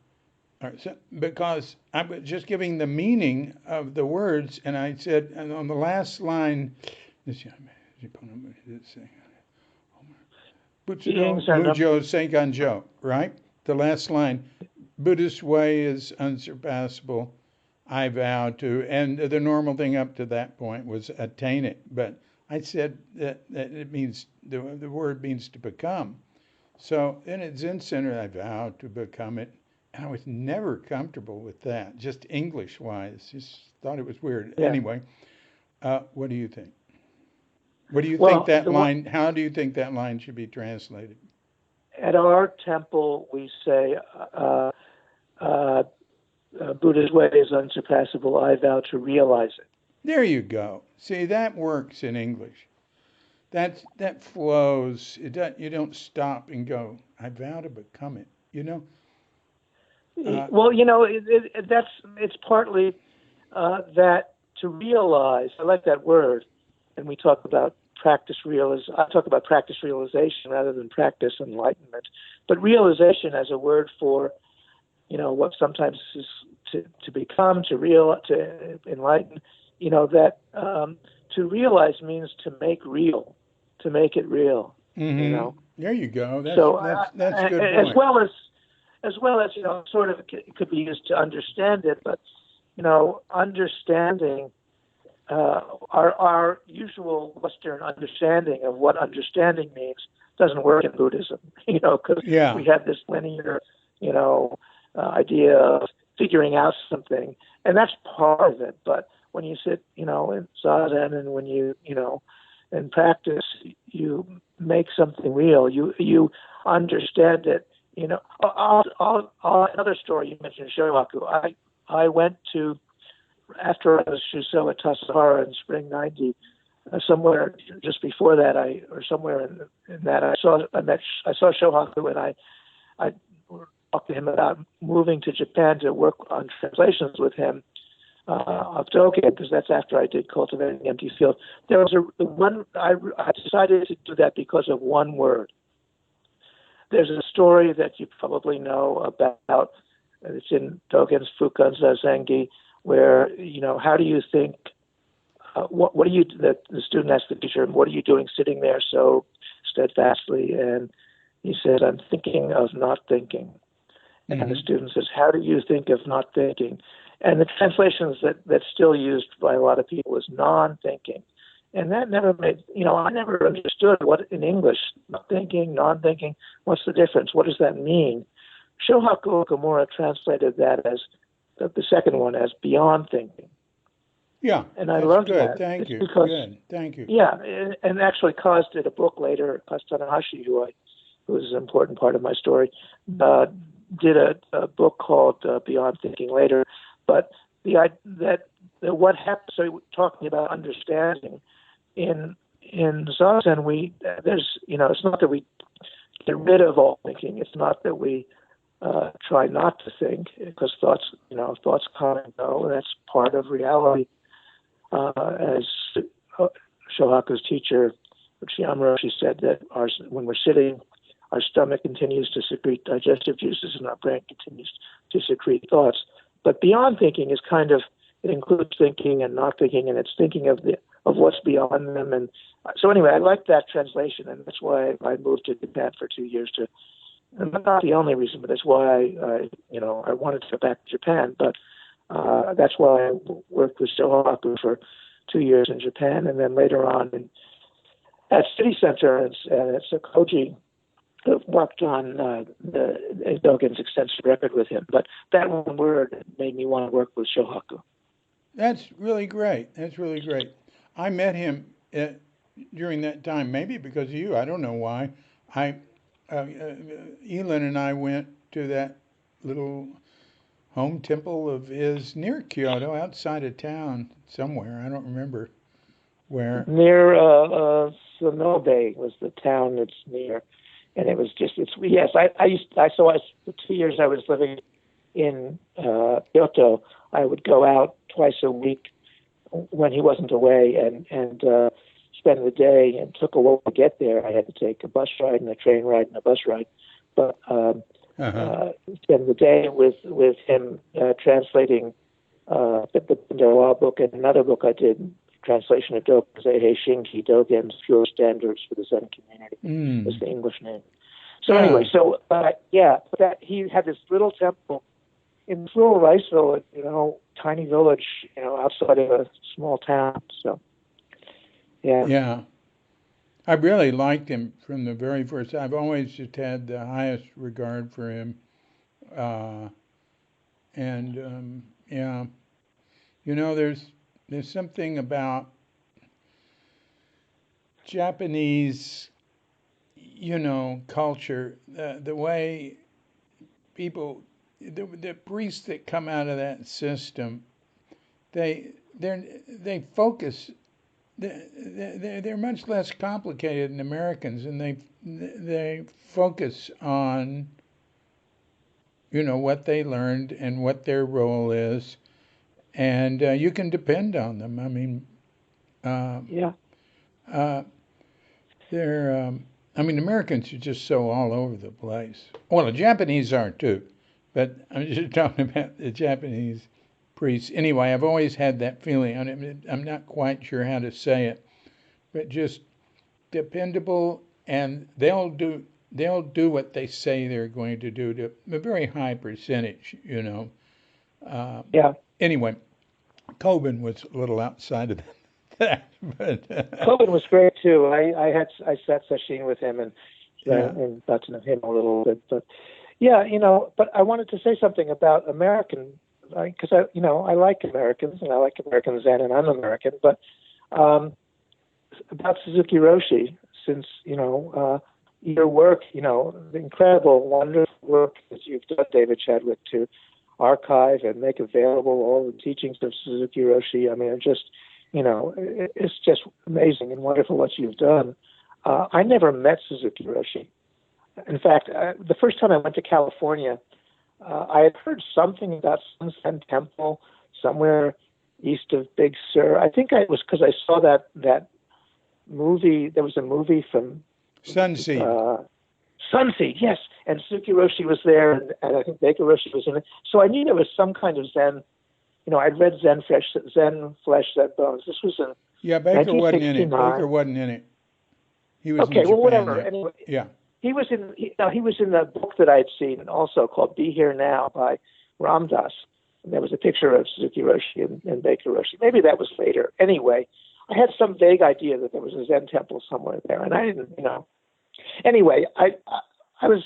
because I was just giving the meaning of the words, and I said and on the last line. Beings Butsudo are number. Mujo Seiganjo, right? The last line, Buddhist way is unsurpassable. I vow to, and the normal thing up to that point was attain it. But I said that it means, the word means to become. So in a Zen center, I vowed to become it. And I was never comfortable with that, just English wise. Just thought it was weird. Yeah. Anyway, what do you think? What do you think Well, that the one line, how do you think that line should be translated? at our temple we say, uh, Buddha's way is unsurpassable. I vow to realize it. There you go. See, that works in English. That flows. You don't stop and go, I vow to become it, you know? Well, it's partly that to realize. I like that word, and we talk about I talk about practice realization rather than practice enlightenment. But realization as a word for, what sometimes is to become, to enlighten. That to realize means to make real, to make it real. Mm-hmm. There you go. That's a good as point. well as sort of it could be used to understand it, but understanding our usual Western understanding of what understanding means doesn't work in Buddhism, because we have this linear, idea of figuring out something, and that's part of it. But when you sit, in zazen, and when you, in practice, you make something real. You understand it. Another story you mentioned, Shohaku. I went to, after I was Shuso at Tassajara in spring '90, somewhere just before that, somewhere in that, I saw Shohaku, and I talked to him about moving to Japan to work on translations with him of Dogen, because that's after I did Cultivating the Empty Field. There was I decided to do that because of one word. There's a story that you probably know about. It's in Dogen's Fukan Zengi, where, how do you think, what are you, the student asked the teacher, what are you doing sitting there so steadfastly? And he said, I'm thinking of not thinking. Mm-hmm. And the student says, how do you think of not thinking? And the translations that's still used by a lot of people is non-thinking. And that never made, I never understood what in English, not thinking, non-thinking, what's the difference? What does that mean? Shohaku Okamura translated that as, the second one, as beyond thinking. Yeah, and I learned good. that. Thank you. Because, good. Thank you. Yeah, and actually Kaz did a book later. Kaz Tanahashi, who is an important part of my story, did a book called Beyond Thinking later. But what happens? So talking about understanding in Zazen, there's it's not that we get rid of all thinking. It's not that we try not to think, because thoughts come and go, and that's part of reality. As Shohaku's teacher, Uchiyama Roshi, said that when we're sitting, our stomach continues to secrete digestive juices and our brain continues to secrete thoughts. But beyond thinking is it includes thinking and not thinking, and it's thinking of what's beyond them. And so anyway, I like that translation, and that's why I moved to Japan for 2 years and not the only reason, but that's why I wanted to go back to Japan. But that's why I worked with Shohaku for 2 years in Japan, and then later on at City Center and Sokoji, worked on Dogen's extensive record with him. But that one word made me want to work with Shohaku. That's really great. I met him during that time, maybe because of you. I don't know why. Elin and I went to that little home temple of his near Kyoto, outside of town somewhere. I don't remember where. Near Sonobe was the town that's near, and it was just the 2 years I was living in Kyoto, I would go out twice a week when he wasn't away and spend the day, and took a while to get there. I had to take a bus ride and a train ride and a bus ride, but spend the day with him translating the Law book, and another book I did, translation of Dogen's Eihei Shinki, Dogen's Pure Standards for the Zen Community, is the English name. So anyway, that he had this little temple in this little rice village, tiny village, outside of a small town. So, yeah. Yeah. I really liked him from the very first. I've always just had the highest regard for him. There's something about Japanese, culture, the way people the priests that come out of that system, they focus. They're much less complicated than Americans, and they focus on what they learned and what their role is, and you can depend on them. I mean, Yeah. uh, they're. I mean, Americans are just so all over the place. Well, the Japanese are too, but I'm just talking about the Japanese priests. Anyway, I've always had that feeling. I'm not quite sure how to say it, but just dependable, and they'll do what they say they're going to do to a very high percentage. Yeah. Anyway, Coben was a little outside of that, but Coben was great too. I sat sashimi with him and yeah, got to know him a little bit. But yeah, but I wanted to say something about American, because I like Americans and I like American Zen and I'm American. But about Suzuki Roshi, since your work, the incredible, wonderful work that you've done, David Chadwick, to archive and make available all the teachings of Suzuki Roshi. I mean, it's just amazing and wonderful what you've done. I never met Suzuki Roshi. In fact, the first time I went to California, I had heard something about some Zen temple somewhere east of Big Sur. I think it was because I saw that movie. There was a movie from Sunseed. Sunseed, yes. And Suzuki Roshi was there, and I think Baker Roshi was in it. So I knew there was some kind of Zen. I'd read Zen Flesh, Zen Bones. This was in Yeah, Baker wasn't in it. 1969. Baker wasn't in it. He was Okay, in well, Japan whatever. there. Anyway, Yeah. he was in the book that I had seen, also called "Be Here Now" by Ram Dass. And there was a picture of Suzuki Roshi and Baker Roshi. Maybe that was later. Anyway, I had some vague idea that there was a Zen temple somewhere there, and I didn't, Anyway, I was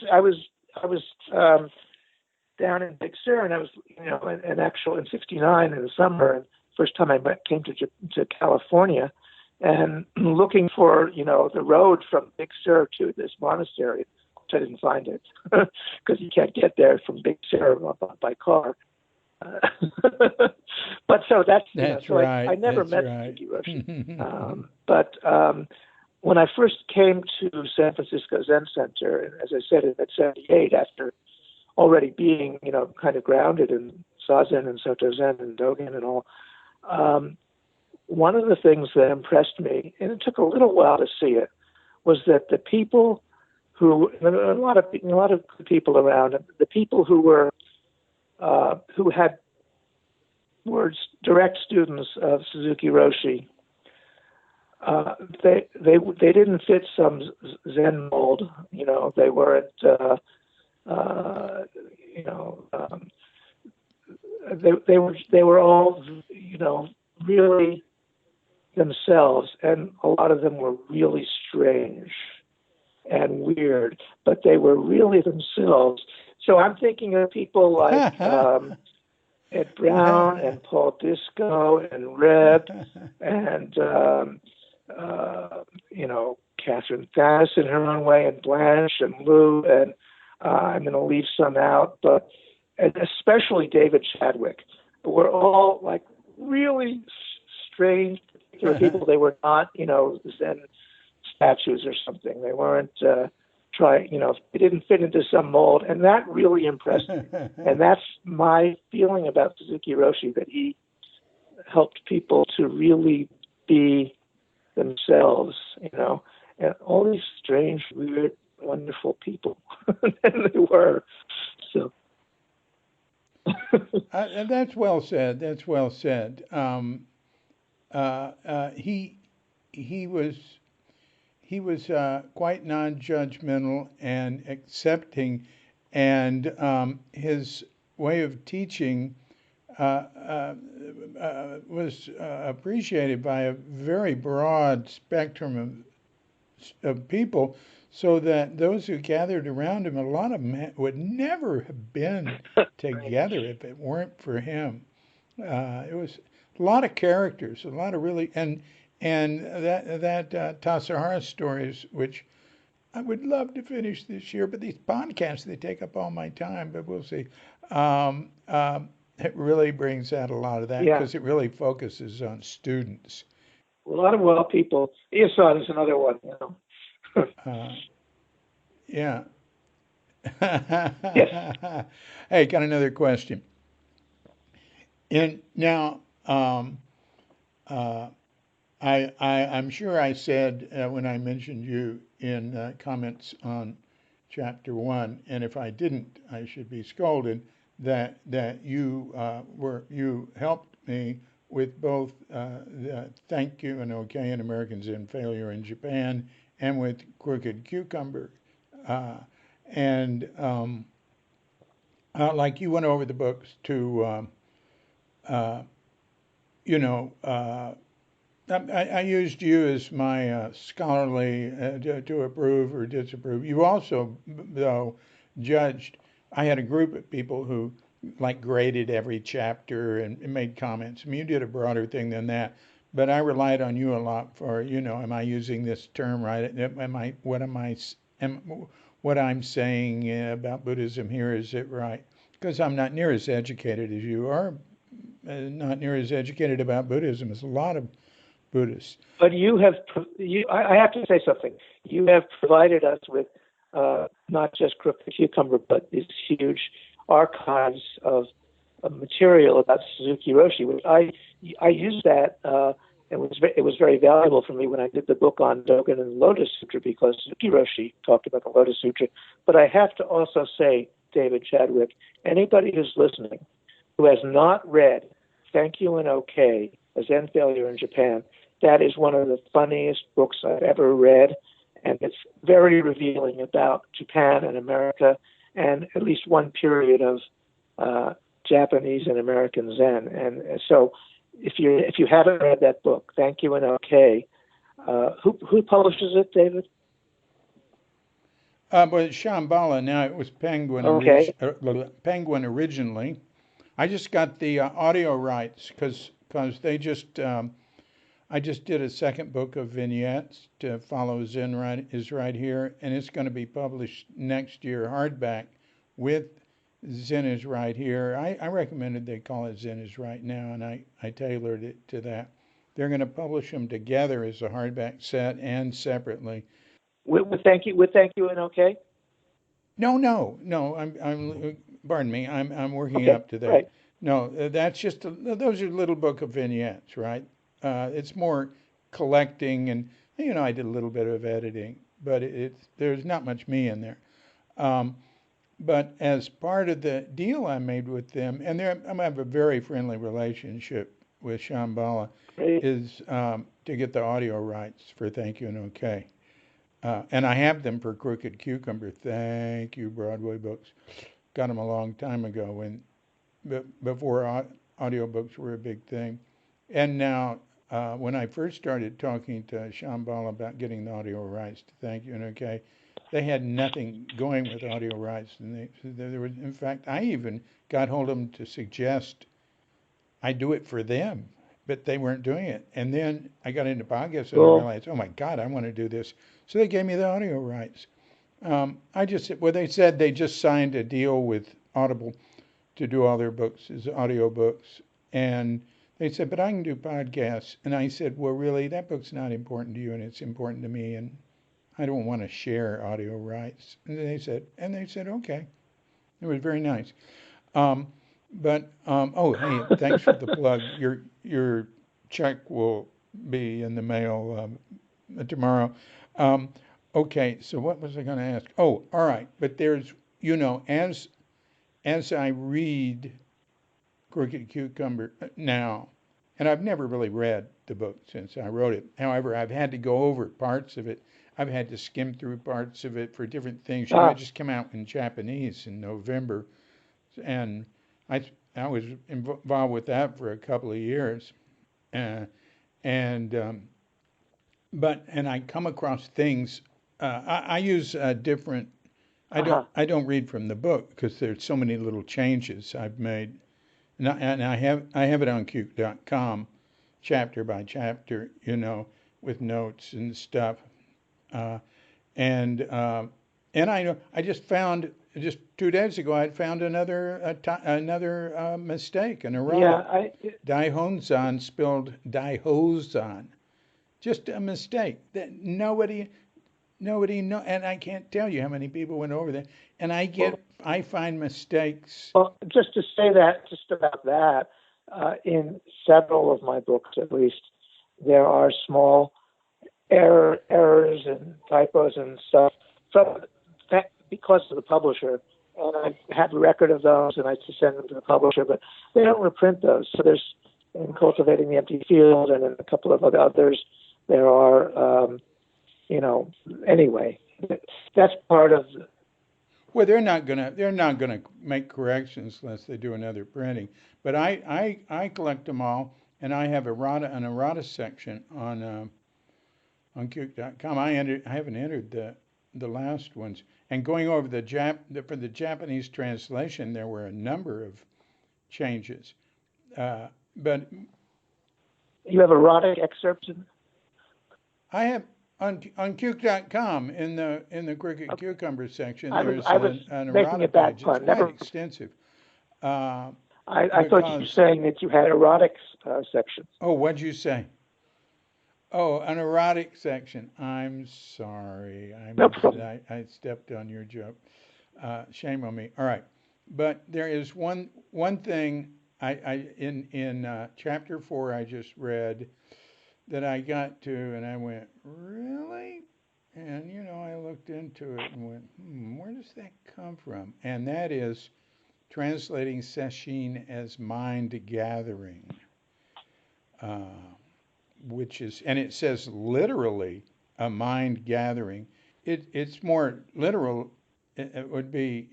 down in Big Sur, and I was, in '69 in the summer, and first time I came to California, and looking for, the road from Big Sur to this monastery, which I didn't find it, because you can't get there from Big Sur by car. But so that's so right. I never That's met right. Suzuki Roshi. But when I first came to San Francisco Zen Center, as I said, in '78, after already being, kind of grounded in Zazen and Soto Zen and Dogen and all, one of the things that impressed me, and it took a little while to see it, was that the people who, a lot of people around, the people who were direct students of Suzuki Roshi, they didn't fit some Zen mold. They weren't. They were all, really themselves, and a lot of them were really strange and weird, but they were really themselves. So I'm thinking of people like Ed Brown and Paul Disco and Reb and Catherine Thanis in her own way, and Blanche and Lou, and I'm going to leave some out, but and especially David Chadwick, were all like really strange particular people. They were not, Zen statues or something. They weren't they didn't fit into some mold, and that really impressed me. And that's my feeling about Suzuki Roshi, that he helped people to really be themselves, and all these strange, weird, wonderful people. And they were. So. That's well said. That's well said. He was quite non-judgmental and accepting, and his way of teaching was appreciated by a very broad spectrum of people, so that those who gathered around him, a lot of them would never have been together if it weren't for him. It was a lot of characters, a lot of really, and that Tassajara stories, which I would love to finish this year, but these podcasts, they take up all my time, but we'll see. Um, um, it really brings out a lot of that Yeah, because it really focuses on students. a lot of well people. ESOT is another one. You know. Uh, yeah. Yes. Hey, got another question. And now, uh, I'm sure I said when I mentioned you in comments on chapter one, and if I didn't, I should be scolded, that you helped me with both the Thank You and Okay in Americans in Failure in Japan and with Crooked Cucumber. Uh, and like you went over the books to, uh, you know, I used you as my scholarly to approve or disapprove. You also, though, judged. I had a group of people who like graded every chapter and made comments. I mean, you did a broader thing than that, but I relied on you a lot for, am I using this term right? What I'm saying about Buddhism here, is it right? Because I'm not near as educated as you are, not near as educated about Buddhism as a lot of Buddhists. But you have, I have to say something. You have provided us with not just Crooked Cucumber, but these huge archives of material about Suzuki Roshi, which I used that. It was very valuable for me when I did the book on Dogen and the Lotus Sutra, because Suzuki Roshi talked about the Lotus Sutra. But I have to also say, David Chadwick, anybody who's listening who has not read Thank You and Okay, A Zen Failure in Japan, that is one of the funniest books I've ever read, and it's very revealing about Japan and America, and at least one period of Japanese and American Zen. And so, if you haven't read that book, Thank You and Okay, who publishes it, David? But Shambhala, now it was Okay. Penguin originally. I just got the audio rights because they just I just did a second book of vignettes to follow Zen right is right here, and it's going to be published next year hardback with Zen is right here. I recommended they call it Zen is right now, and I tailored it to that. They're going to publish them together as a hardback set and separately. With Thank You and Okay. No. Pardon me. I'm working Okay. up to that. Right. No, that's just those are little book of vignettes, right? It's more collecting, and I did a little bit of editing, but there's not much me in there. Um, but as part of the deal I made with them, and I have a very friendly relationship with Shambhala, Great. is to get the audio rights for Thank You and Okay. And I have them for Crooked Cucumber. Thank you, Broadway Books. Got them a long time ago before audiobooks were a big thing. And now, when I first started talking to Shambhala about getting the audio rights to Thank You and Okay, they had nothing going with audio rights. And there was, in fact, I even got hold of them to suggest I do it for them, but they weren't doing it. And then I got into podcasts and I Cool. realized, oh my God, I want to do this. So they gave me the audio rights. They said they just signed a deal with Audible to do all their books as audio books. And they said, but I can do podcasts. And I said, well, really, that book's not important to you and it's important to me. And I don't want to share audio rights. And they said, okay. It was very nice. Um, oh, hey, thanks for the plug. Your check will be in the mail tomorrow. Um, okay, so what was I going to ask? Oh, all right. But there's, as I read Crooked Cucumber now, and I've never really read the book since I wrote it. However, I've had to go over parts of it. I've had to skim through parts of it for different things. It Ah. just came out in Japanese in November, and I I was involved with that for a couple of years, uh, and and I come across things. I use different. Uh-huh. I don't read from the book because there's so many little changes I've made, and I have it on Cuke.com, chapter by chapter, with notes and stuff. Uh, And I know I just found just 2 days ago I found another mistake, an Yeah, errata. Daihonzan spelled Daihozan. Just a mistake that nobody know, and I can't tell you how many people went over there. And I find mistakes. well, just to say that, just about that, in several of my books, at least, there are small errors and typos and stuff from that because of the publisher. And I had a record of those, and I send them to the publisher, but they don't reprint those. So there's in Cultivating the Empty Field and in a couple of others, there are, anyway, that's part of. Well, they're not gonna make corrections unless they do another printing. But I collect them all, and I have an errata section on Cook.com. I haven't entered the last ones. And going over for the Japanese translation, there were a number of changes. But You have erotic excerpts in. I have on Cuke.com in the Cricket Cucumber section. There's I was an making errata a bad page. It's pun. quite Never. extensive. I thought you were Because saying that you had erotic sections. what'd you say? Oh, an erotic section. I'm sorry. No problem. I stepped on your joke. Shame on me. All right, but there is one thing I in chapter 4 I just read that I got to, and I went, really? And I looked into it and went, where does that come from? And that is translating sesshin as mind gathering, uh, and it says literally a mind gathering. It's more literal. It would be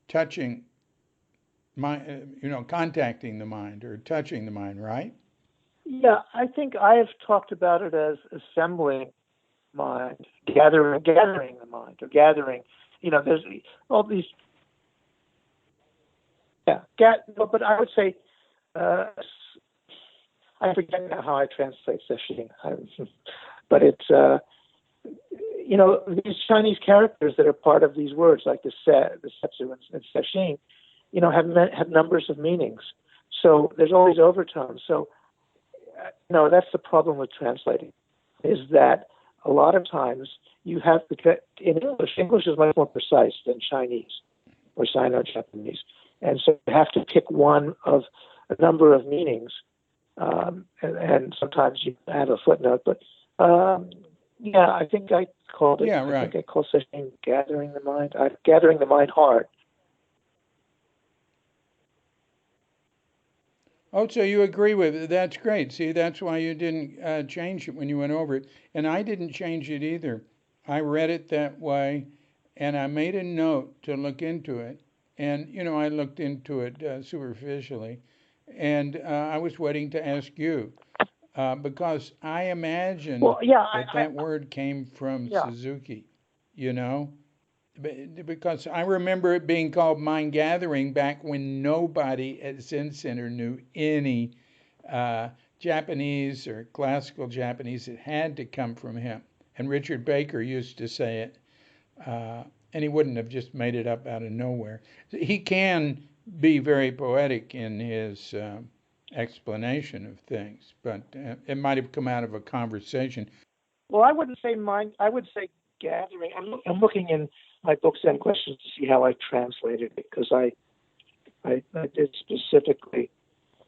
touching contacting the mind or touching the mind, right? Yeah, I think I have talked about it as assembling mind, gathering the mind, or gathering. There's all these. Yeah, but I would say, I forget now how I translate sesshin, but it's these Chinese characters that are part of these words, like the setsu and sesshin, have numbers of meanings. So there's all these overtones. So that's the problem with translating, is that a lot of times you have in English is much more precise than Chinese or Sino-Japanese, and so you have to pick one of a number of meanings, and sometimes you add a footnote. But yeah, I think I called it. Yeah, I right. think I called sesshin gathering the mind. Gathering the mind hard. Oh, so you agree with it. That's great. See, that's why you didn't change it when you went over it. And I didn't change it either. I read it that way, and I made a note to look into it. And, I looked into it superficially. And I was waiting to ask you because I imagined Well, yeah, that word came from yeah. Suzuki, you know? Because I remember it being called Mind Gathering back when nobody at Zen Center knew any uh, Japanese or classical Japanese. It had to come from him. And Richard Baker used to say it, and he wouldn't have just made it up out of nowhere. He can be very poetic in his explanation of things, but it might have come out of a conversation. Well, I wouldn't say mind. I would say gathering. I'm looking in my book Zen Questions to see how I translated it, because I did specifically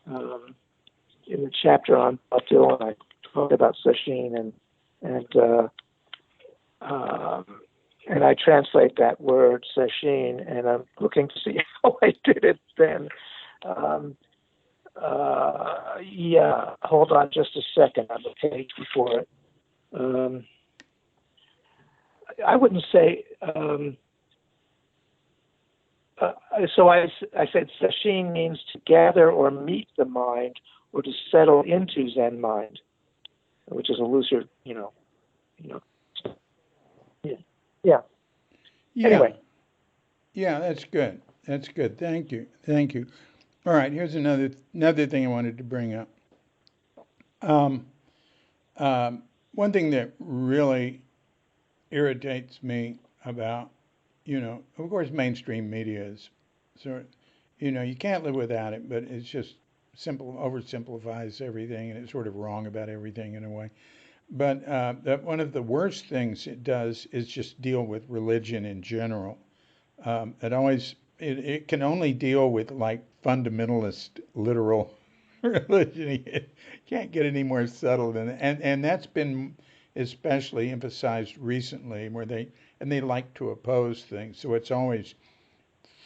in the chapter on Bob Dylan. I talked about sesshin and and I translate that word sesshin, and I'm looking to see how I did it then. Yeah, hold on just a second on the page before it. I wouldn't say. So I said sesshin means to gather or meet the mind, or to settle into Zen mind, which is a looser, Yeah. Yeah. Yeah, Anyway, yeah, that's good. That's good. Thank you. Thank you. All right, here's another thing I wanted to bring up. Um, one thing that really irritates me about, of course, mainstream media is sort of, you can't live without it, but it's just oversimplifies everything, and it's sort of wrong about everything in a way. But that one of the worst things it does is just deal with religion in general. It can only deal with like fundamentalist literal religion. It can't get any more subtle than that. And that's been especially emphasized recently, where they like to oppose things. So it's always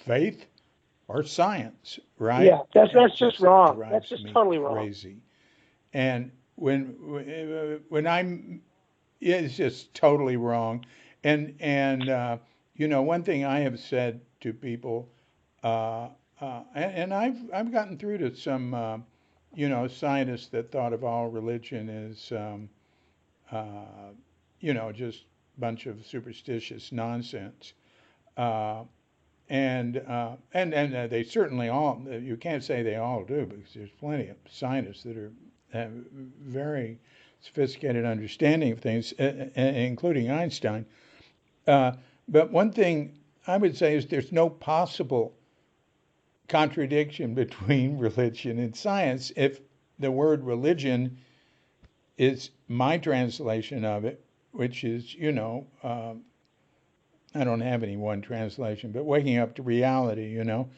faith or science, right? Yeah, that's It just just wrong. That's drives just me totally wrong. crazy. And when I'm it's just totally wrong. And one thing I have said to people, and I've gotten through to some scientists that thought of all religion as just a bunch of superstitious nonsense. Uh, and they certainly all, you can't say they all do, because there's plenty of scientists that have very sophisticated understanding of things, including Einstein. Uh, but one thing I would say is there's no possible contradiction between religion and science if the word religion is my translation of it, which is, I don't have any one translation, but waking up to reality, and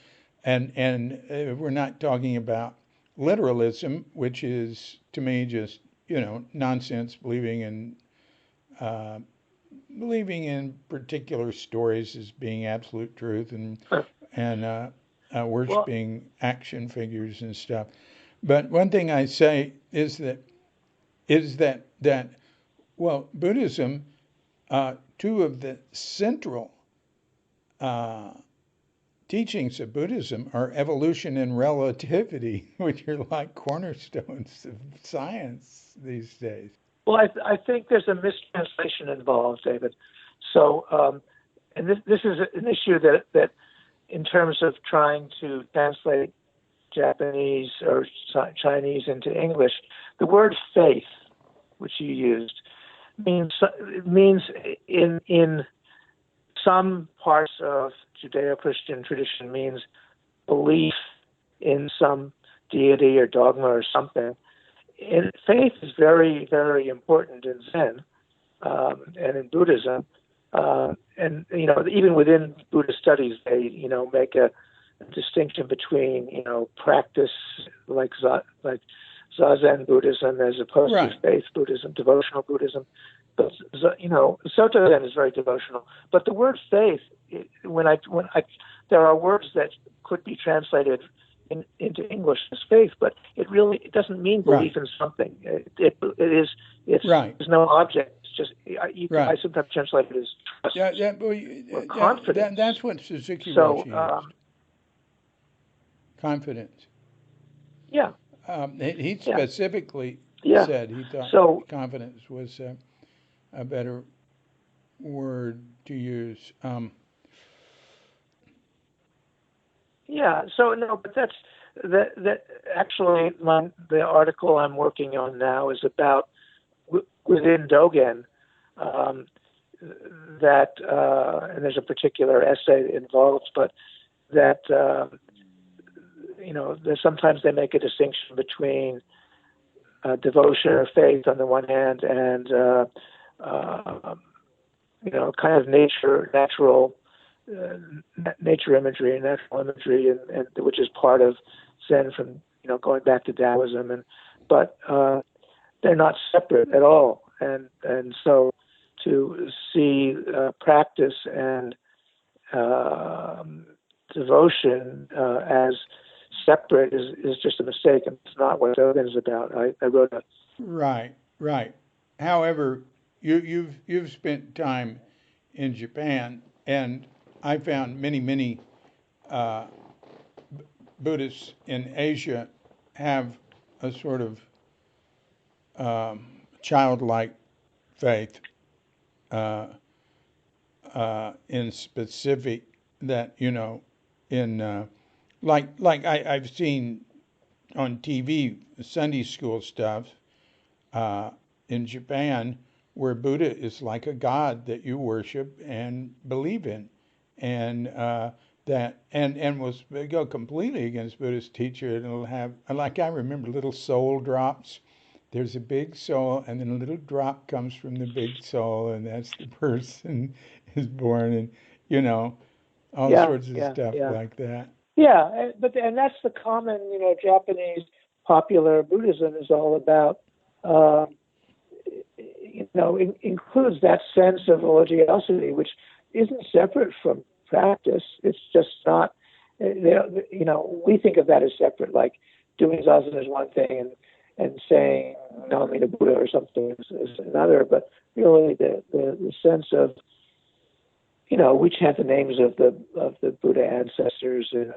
we're not talking about literalism, which is to me just nonsense, uh, believing in particular stories as being absolute truth, and Well, worshiping action figures and stuff. But one thing I say is that well, Buddhism, two of the central uh, teachings of Buddhism are evolution and relativity, which are like cornerstones of science these days. well, I think there's a mistranslation involved, David. So, and this is an issue that in terms of trying to translate Japanese or Chinese into English, the word faith, which you used, means in some parts of Judeo-Christian tradition means belief in some deity or dogma or something. And faith is very, very important in Zen and in Buddhism. And even within Buddhist studies, they make a distinction between practice like Zazen Buddhism as opposed to Right. faith Buddhism, devotional Buddhism. But Soto Zen is very devotional. But the word faith, there are words that could be translated into English as faith, but it doesn't mean Right. belief in something. It's Right. there's no object. It's just Right. I sometimes translate it as trust or confidence. That's what Suzuki So Roshi used. Confidence. yeah, He yeah, specifically yeah. said he thought So confidence was a better word to use. yeah, so no, but that actually the article I'm working on now is about within Dogen that and there's a particular essay involved, but that sometimes they make a distinction between devotion or faith on the one hand and kind of natural nature imagery and natural imagery, and which is part of Zen from going back to Taoism, but they're not separate at all, and so to see practice and devotion as separate is just a mistake, and it's not what Dogen is about. I wrote a Right. Right. However, you've spent time in Japan, and I found many uh, Buddhists in Asia have a sort of childlike faith uh, in specific that in I've seen on TV Sunday school stuff in Japan where Buddha is like a god that you worship and believe in, and and will go completely against Buddhist teacher. And it'll have, like, I remember little soul drops. There's a big soul, and then a little drop comes from the big soul, and that's the person is born, and you know all Yeah, sorts of yeah, stuff yeah. like that. Yeah, and that's the common, Japanese popular Buddhism is all about. Includes that sense of religiosity, which isn't separate from practice. It's just not. We think of that as separate, like doing zazen is one thing, and saying Nami to Buddha or something is another. But really, the sense of we chant the names of the Buddha ancestors in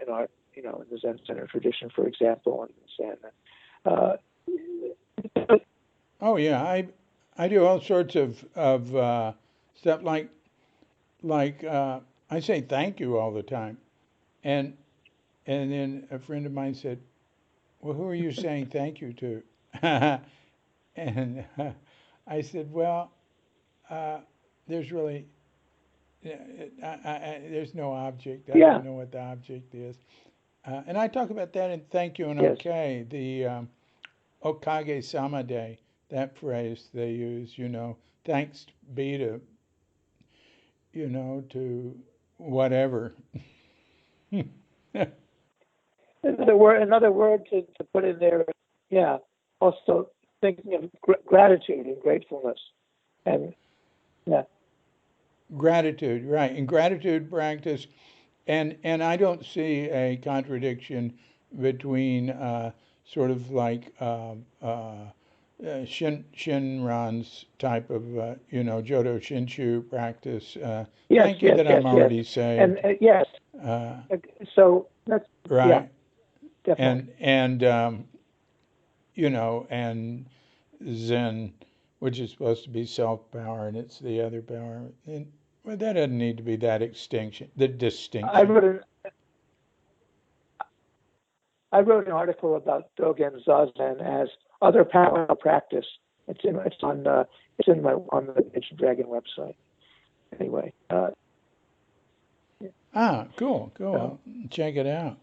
our in the Zen Center tradition, for example, and Oh yeah, I do all sorts of stuff I say thank you all the time, and then a friend of mine said, "Well, who are you saying thank you to?" And I said, "Well, uh, there's really there's no object. I yeah, don't know what the object is." And I talk about that in Thank You and yes. Okay, the Okage Samade, that phrase they use, thanks be to, to whatever. Another word to put in there. Yeah. Also thinking of gratitude and gratefulness, and yeah, Gratitude, right. And gratitude practice, and I don't see a contradiction between sort of like Shinran's type of, Jodo Shinshu practice. yes, Thank you yes, that yes, I'm yes, already and saved. yes. Uh, So that's yeah, right. definitely. And Zen, which is supposed to be self-power, and it's the other power. And well, that doesn't need to be that the I distinction. wrote an I wrote an article about Dogen Zazen as other parallel practice. It's in my on the Ancient Dragon website. Anyway, Ah, cool, cool. so I'll check it out.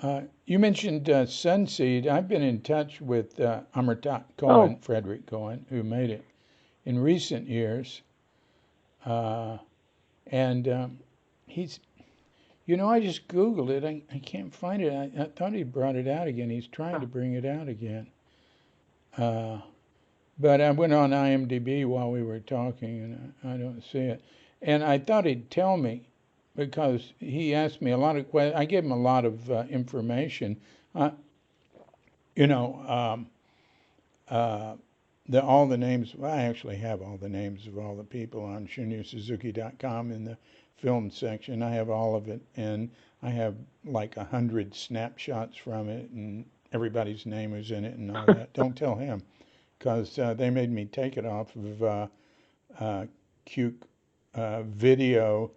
Uh, you mentioned Sunseed. I've been in touch with Amartat oh Cohen, Frederick Cohen, who made it in recent years. Uh, and he's, I just Googled it. I can't find it. I thought he brought it out again. He's trying to bring it out again. Uh, but I went on IMDb while we were talking, and I don't see it. And I thought he'd tell me because he asked me a lot of questions. I gave him a lot of information. Uh, you know, uh, all the names. Well, I actually have all the names of all the people on ShunyuSuzuki.com in the film section. I have all of it, and I have like 100 snapshots from it, and everybody's name is in it and all that. Don't tell him, because they made me take it off of Q video,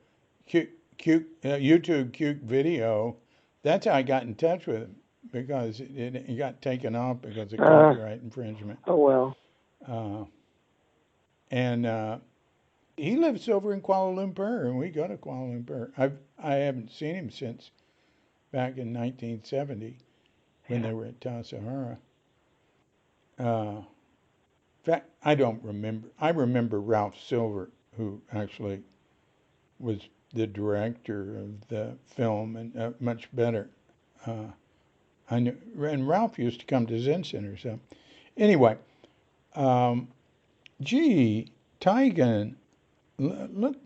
YouTube Q video. That's how I got in touch with him because it got taken off because of copyright infringement. oh well. Uh, and he lives over in Kuala Lumpur, and we go to Kuala Lumpur. I haven't seen him since back in 1970 when they were at Tassajara. In fact, I don't remember. I remember Ralph Silver, who actually was the director of the film, and much better. Uh, I knew, and Ralph used to come to Zen Center. So, anyway, um, gee, Taigen, look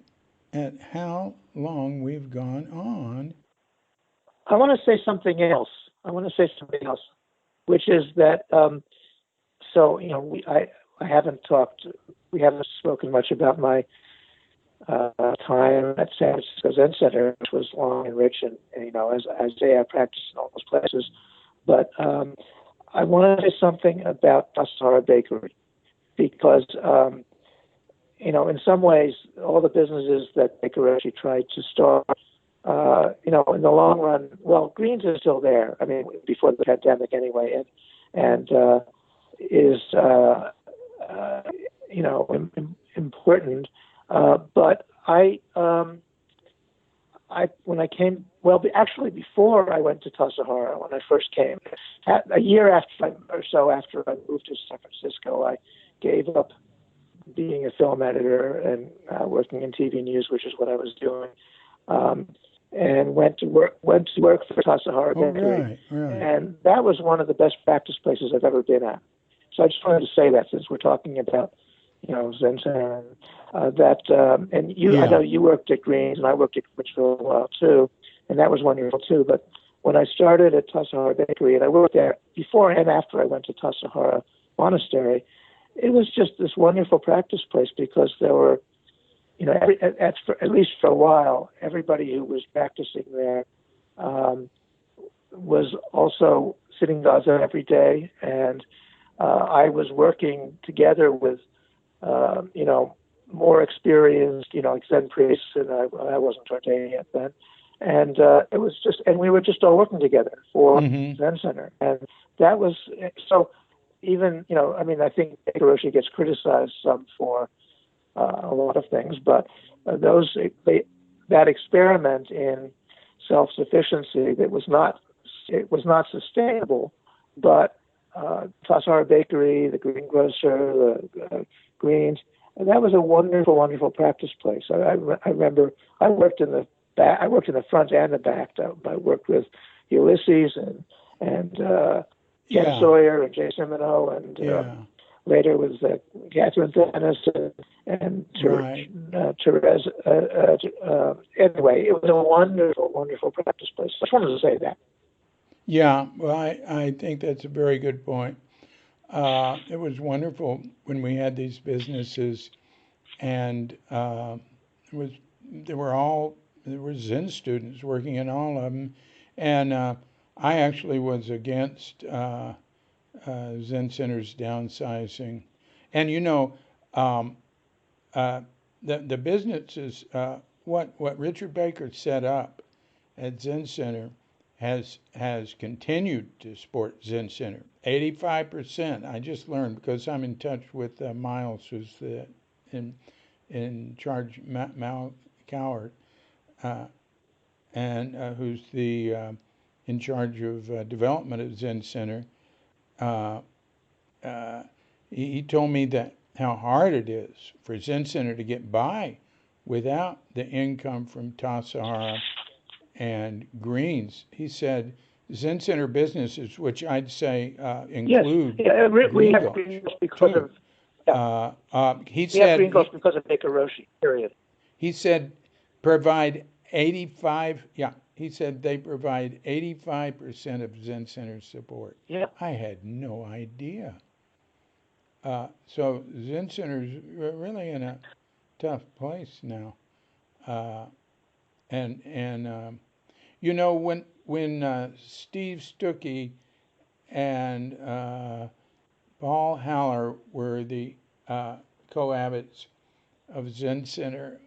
at how long we've gone on. I want to say something else. Which is that so I haven't talked. We haven't spoken much about my time at San Francisco Zen Center, which was long and rich, and as I practiced in all those places. But I want to say something about Tassajara Bakery because in some ways, all the businesses that Bakery tried to start, in the long run, well, Greens is still there. I mean, before the pandemic, anyway, and is important. But I when I came, well, actually before I went to Tassajara, when I first came, a year or so after I moved to San Francisco, I gave up being a film editor and working in TV news, which is what I was doing, and went to work for Tassajara Oh, Bakery, right. and that was one of the best practice places I've ever been at. So I just wanted to say that, since we're talking about Zen Center, and and you, I know you worked at Greens, and I worked at Greens for a while too, and that was wonderful too. But when I started at Tassajara Bakery, and I worked there before and after I went to Tassajara Monastery, it was just this wonderful practice place, because there were, at least for a while, everybody who was practicing there was also sitting zazen every day, and I was working together with more experienced, Zen priests, and I wasn't ordained yet then. And it was just, and we were just all working together for Zen Center. And that was, so even, I think Hiroshi gets criticized some for a lot of things, but that experiment in self-sufficiency, it was not sustainable, but Tassajara Bakery, the greengrocer, the Greens, and that was a wonderful, wonderful practice place. I remember I worked in the back, I worked in the front and the back. I worked with Ulysses and Jen Sawyer and Jay Semino, and later was Catherine Dennis and Therese. Anyway, it was a wonderful, wonderful practice place. I just wanted to say that. Yeah, well, I think that's a very good point. It was wonderful when we had these businesses, and there were Zen students working in all of them, and I actually was against Zen centers downsizing, and the businesses, what Richard Baker set up at Zen Center has continued to support Zen Center. 85%. I just learned, because I'm in touch with Miles, who's in charge, Mal Coward, and who's in charge of development at Zen Center. He told me that how hard it is for Zen Center to get by without the income from Tassajara and Greens. He said Zen Center businesses, which I'd say include we have Green Ghost because too. He said have Green Ghost because of Baker Roshi. Period. He said provide 85. Yeah, he said they provide 85% of Zen Center support. Yeah, I had no idea. So Zen Center's really in a tough place now. And when Steve Stuckey and Paul Haller were the co-abbots of Zen Center,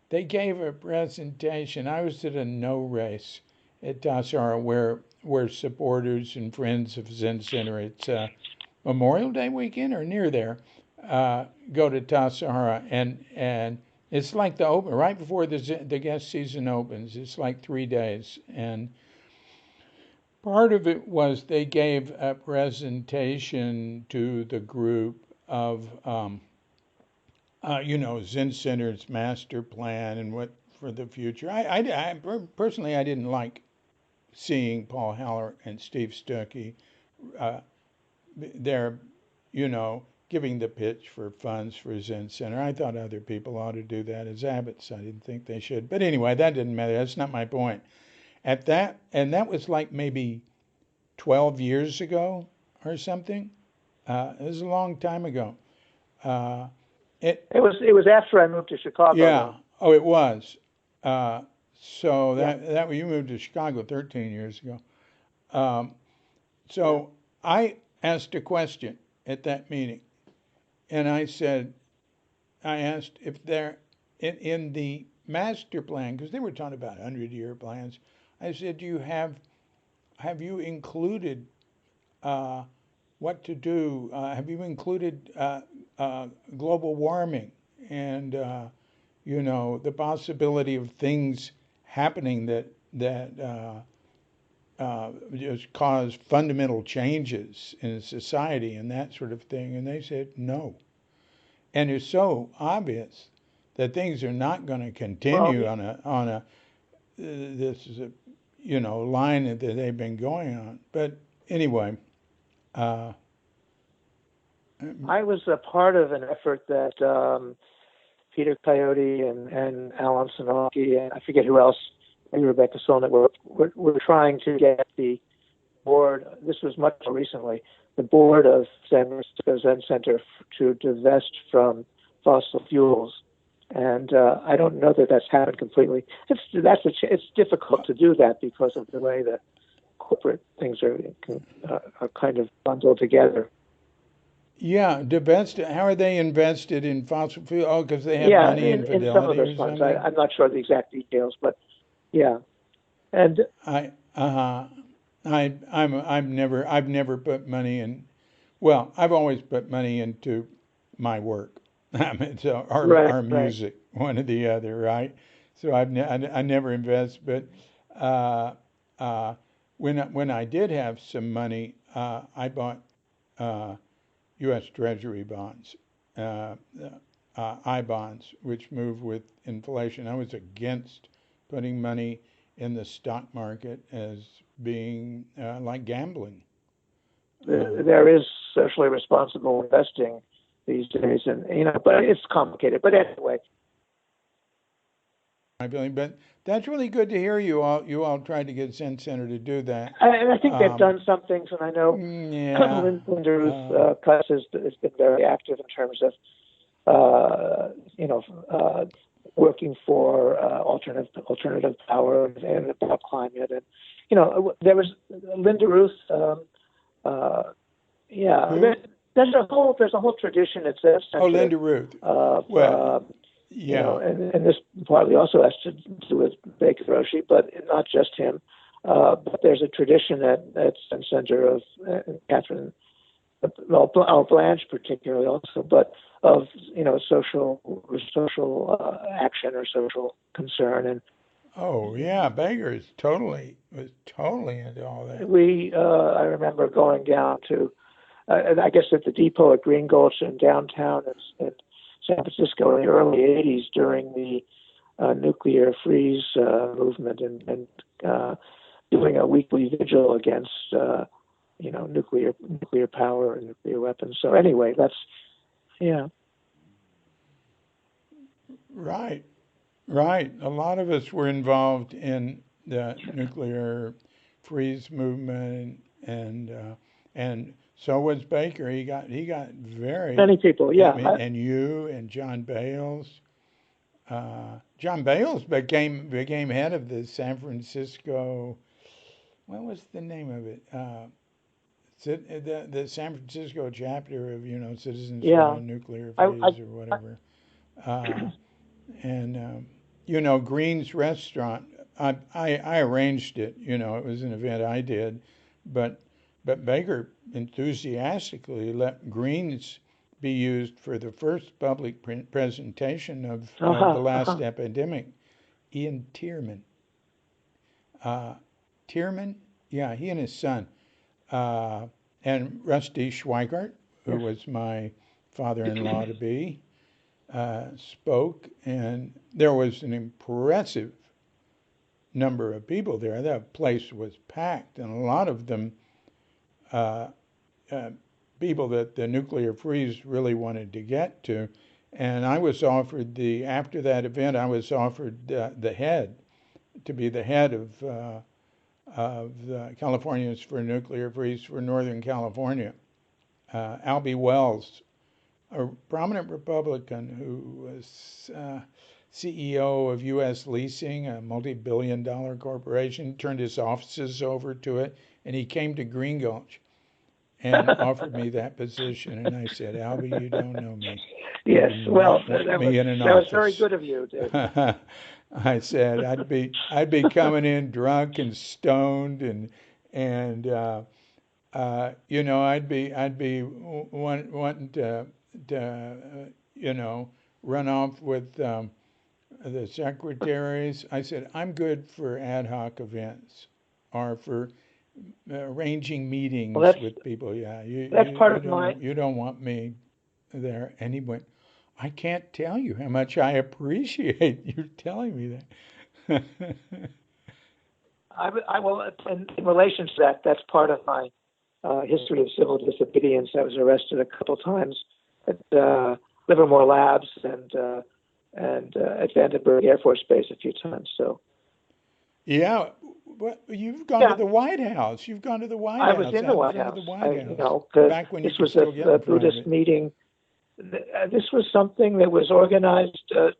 they gave a presentation. I was at a no race at Tassajara where supporters and friends of Zen Center, it's Memorial Day weekend or near there, go to Tassajara, and it's like the open right before the guest season opens. It's like 3 days, and part of it was they gave a presentation to the group of Zen Center's master plan and what for the future. I personally I didn't like seeing Paul Haller and Steve Stuckey there, giving the pitch for funds for Zen Center. I thought other people ought to do that as abbots. I didn't think they should. But anyway, that didn't matter. That's not my point. And that was like maybe 12 years ago or something. It was a long time ago. It was after I moved to Chicago. Yeah. Though. Oh, it was. So that you moved to Chicago 13 years ago. So I asked a question at that meeting, and I asked if there in the master plan, because they were talking about 100-year plans. I said, have you included what to do. Have you included global warming and the possibility of things happening that just cause fundamental changes in society and that sort of thing? And they said no. And it's so obvious that things are not going to Well, continue on a this is a line that they've been going on. But anyway, uh, I was a part of an effort that Peter Coyote and Alan Sanoki and I forget who else, maybe Rebecca Solnit, were trying to get the board. This was much more recently. The board of San Francisco Zen Center to divest from fossil fuels, and I don't know that that's happened completely. It's difficult to do that because of the way that corporate things are kind of bundled together. yeah, divest. How are they invested in fossil fuel? Oh, because they have Yeah, money in some of infidelity those or funds. something. I'm not sure the exact details, but yeah. And I I've never put money in. Well, I've always put money into my work. I mean, so right, our right. music, one or the other, right? So I never invest, but uh, uh, when I did have some money, I bought uh, U.S. Treasury bonds, uh, I bonds, which move with inflation. I was against putting money in the stock market as being like gambling. Uh, There is socially responsible investing these days, and but it's complicated. But anyway, my feeling, but that's really good to hear you all tried to get Zen Center to do that. and I think they've Um, done some things, and I know yeah, Linda Ruth uh, Cuss has been very active in terms of working for alternative power and about climate, and there was Linda Ruth. Uh, yeah, who? there's a whole tradition at Zen Oh, Center Linda Ruth. of Well, yeah. and this partly also has to do with Baker Roshi, but not just him. But there's a tradition at Zen Center of Catherine, well, Blanche particularly also, but of social action or social concern, and Oh, yeah. Baker was totally into all that. I remember going down to I guess at the depot at Green Gulch in downtown in San Francisco in the early '80s during the nuclear freeze movement, and doing a weekly vigil against nuclear power and nuclear weapons. So anyway, that's yeah. Right, right. A lot of us were involved in the nuclear freeze movement, and so was Baker. He got very. Many people, I yeah. mean, and you and John Bales. John Bales became head of the San Francisco. What was the name of it? The San Francisco chapter of Citizens for Yeah, Non-Nuclear I, Freeze or I whatever. Uh, and Green's Restaurant. I arranged it. It was an event I did, but Baker enthusiastically let Green's be used for the first public presentation of the last uh-huh. epidemic. Ian uh, Tierman, yeah, he and his son, uh, and Rusty Schweikart, who Yes. was my father-in-law to be, spoke, and there was an impressive number of people there. That place was packed, and a lot of them uh, uh, people that the nuclear freeze really wanted to get to. And I was offered after that event, I was offered the head to be the head of the Californians for Nuclear Freeze for Northern California. Albie Wells, a prominent Republican who was CEO of U.S. Leasing, a multi-billion-dollar corporation, turned his offices over to it, and he came to Green Gulch and offered me that position. And I said, Albie, you don't know me. You Yes. do Well, not want that was me in an that was very office. good of you to I said I'd be coming in drunk and stoned and I'd be wanting to run off with the secretaries. I said, I'm good for ad hoc events or for arranging Well, meetings with people. Yeah, that's part of my. you don't want me there. And he went, I can't tell you how much I appreciate you telling me that. I will, in relation to that, that's part of my history of civil disobedience. I was arrested a couple times at Livermore Labs and at Vandenberg Air Force Base a few times. So Yeah, well, you've gone to yeah, the White House. You've gone to the White I was House, in the out in White front of House. the White House, Because back when you this could was still get a in Buddhist private. meeting. This was something that was organized. There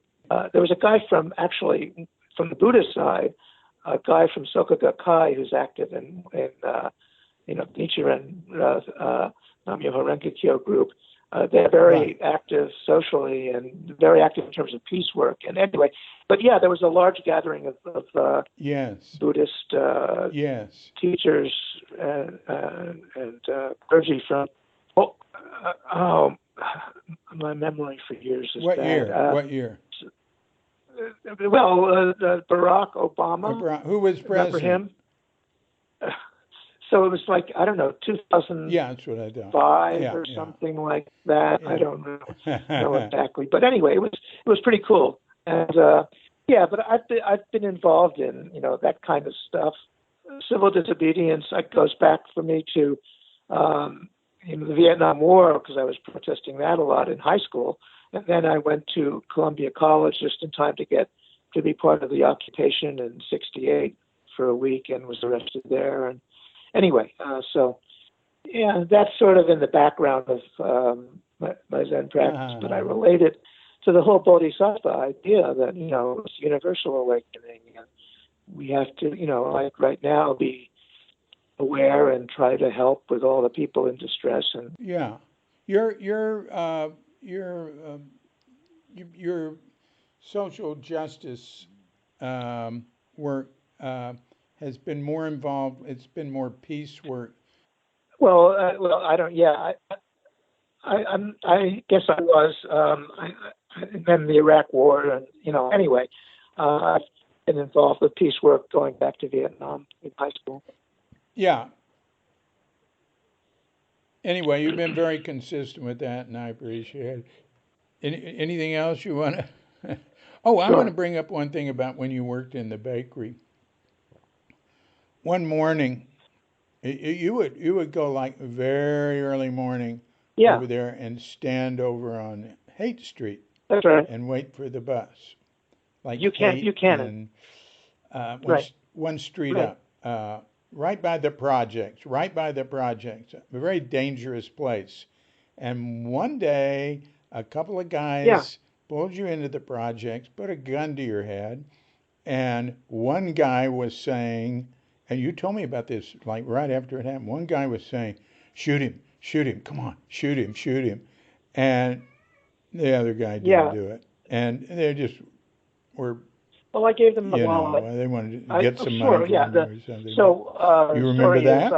was a guy from the Buddhist side, a guy from Soka Gakkai who's active in Nichiren Nam-myoho Renge Kyo group. They're very Right. active socially and very active in terms of peace work. And anyway, but yeah, there was a large gathering of Yes. Buddhist Yes. teachers and clergy from. My memory for years is What bad. year? What year? Barack Obama. Who was Remember president? him? So it was like, I don't know, 2005 Yeah, that's what I thought. Yeah, or something like that. I don't know yeah. exactly, but anyway, it was pretty cool. And yeah, but I've been involved in that kind of stuff. Civil disobedience goes back for me to the Vietnam War, because I was protesting that a lot in high school, and then I went to Columbia College just in time to be part of the occupation in '68 for a week, and was arrested there. And anyway, so yeah, that's sort of in the background of my Zen practice, but I relate it to the whole Bodhisattva idea that it's universal awakening, and we have to like right now be aware and try to help with all the people in distress. And Yeah. Your social justice work has been more involved. It's been more peace work. I don't. Yeah, I guess I was. And then the Iraq War, and anyway, I've been involved with peace work going back to Vietnam in high school. Yeah. Anyway, you've been very consistent with that, and I appreciate it. Anything else you want to? Oh, I want to Sure. bring up one thing about when you worked in the bakery. One morning, you would go like very early morning Yeah, over there and stand over on Haight Street that's right. and wait for the bus, like You Haight can. and Right. one street Right. up, right by the projects, a very dangerous place. And one day, a couple of Yeah. guys pulled you into the projects, put a gun to your head, and one guy was saying, and you told me about this like right after it happened. One guy was saying, shoot him, come on, shoot him. And the other guy didn't Yeah. do it. And they just were, Well, I gave them the wallet. they wanted to get some money Sure. Yeah. from you or something. But So you remember story is that?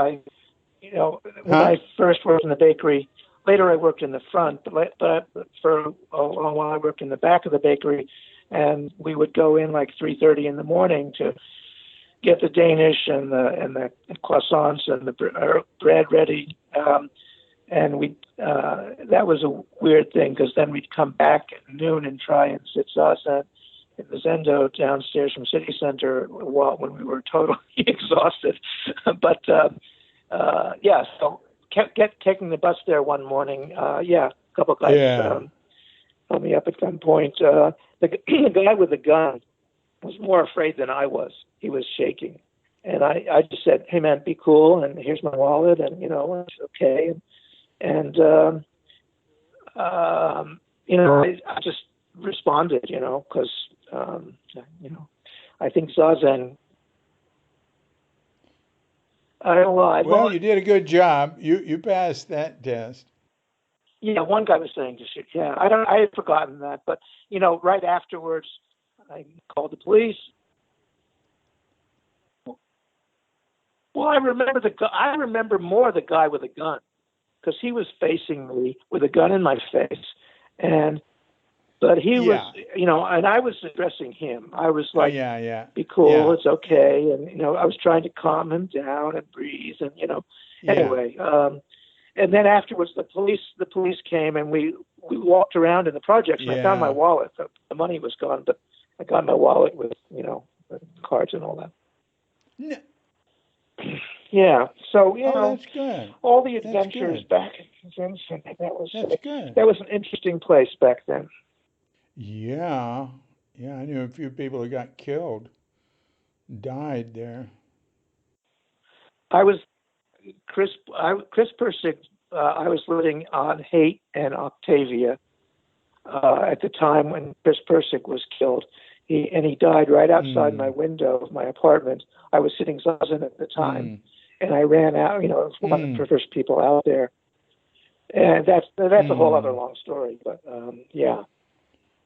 when Huh? I first worked in the bakery. Later, I worked in the front, but for a long while, I worked in the back of the bakery, and we would go in like 3:30 in the morning to get the Danish and the croissants and the bread ready. And we that was a weird thing, because then we'd come back at noon and try and sit zazen in the Zendo downstairs from City Center when we were totally exhausted. But yeah, so taking the bus there one morning. Yeah, a couple of guys Yeah. held me up at gunpoint. The guy with the gun was more afraid than I was. He was shaking. And I just said, hey, man, be cool. And here's my wallet. And, it's okay. And I just responded, because, I think Zazen, I don't know. Well, you did a good job. You passed that test. Yeah, one guy was saying to shoot. Yeah, I had forgotten that. But, right afterwards, I called the police. Well, I remember more the guy with a gun because he was facing me with a gun in my face, and but he was, Yeah. and I was addressing him. I was Oh, like, yeah, yeah. "Be cool, Yeah. it's okay," and I was trying to calm him down and breathe, and Yeah. anyway. And then afterwards, the police came, and we walked around in the projects, and I found my Yeah. wallet. The money was gone, but I got my wallet with the cards and all that. No, Yeah. So oh, that's good. all the That's adventures good. back in Zen Center. That's good. That was an interesting place back then. Yeah. Yeah, I knew a few people who got killed, died there. I was Chris Persig. I was living on Haight and Octavia at the time when Chris Persig was killed. He died right outside my Mm. window of my apartment. I was sitting zazen at the time, Mm. and I ran out. I was one of Mm. the first people out there, and that's a whole other Mm. long story. But yeah.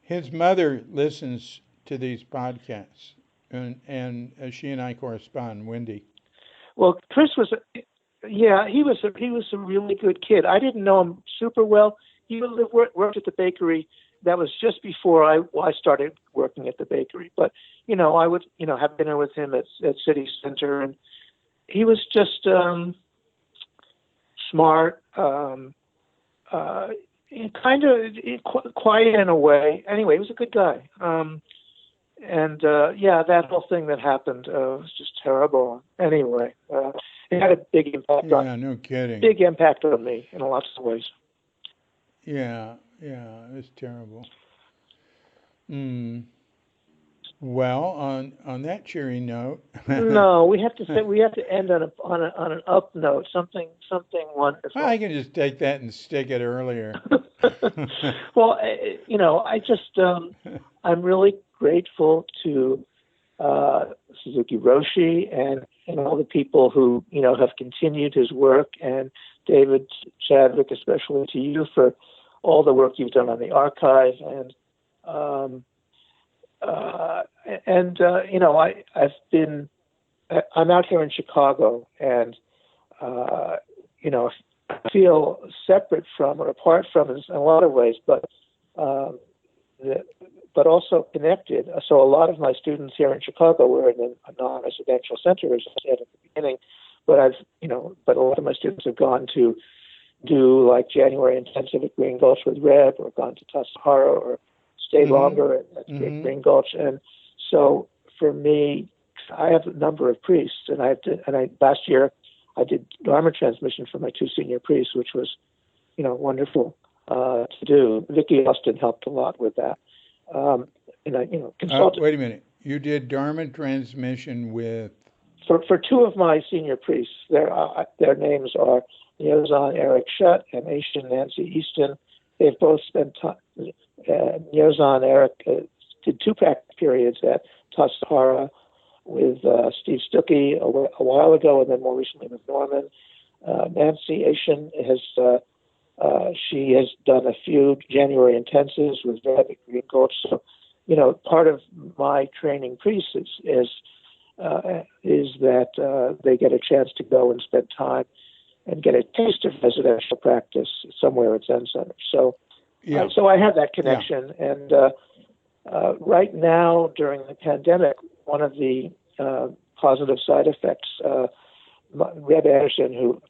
His mother listens to these podcasts, and she and I correspond, Wendy. Well, Chris was, yeah, he was a really good kid. I didn't know him super well. He worked at the bakery. That was just before I started working at the bakery. But I would have dinner with him at City Center, and he was just smart, kind of quiet in a way. Anyway, he was a good guy. And yeah, that whole thing that happened was just terrible. Anyway, it had a Yeah, no kidding. big impact on me in lots of ways. Yeah, yeah, it was terrible. Mm. Well, on that cheery note, No, we have to end on an up note, something I wonderful. can just take that and stick it earlier. Well, I just I'm really grateful to Suzuki Roshi and all the people who have continued his work, and David Chadwick, especially to you for all the work you've done on the archive, and um, I've been I'm out here in Chicago, and uh, I feel separate from or apart from in a lot of ways, um, the, but also connected. So a lot of my students here in Chicago were in a non-residential center, as I said at the beginning, but but a lot of my students have gone to do like January intensive at Green Gulch with Reb, or gone to Tassajara, or stay Mm-hmm. longer at Mm-hmm. Green Gulch. And so for me, I have a number of priests, and last year I did Dharma transmission for my two senior priests, which was wonderful to do. Vicki Austin helped a lot with that. And I consulted Wait a minute. You did Dharma transmission with. for two of my senior priests. Their names are Nyozan Eric Shutt and Aishin Nancy Easton. They've both spent time. Nyozan Eric did two practice periods at Tassajara with Steve Stuckey a while ago, and then more recently with Norman. Nancy Aishin she has done a few January intensives with Reb at Green Gulch. So, part of my training priests is that they get a chance to go and spend time and get a taste of residential practice somewhere at Zen Center. So, Yeah. so I have that Yeah. connection. And right now, during the pandemic, one of the positive side effects, Reb Anderson, who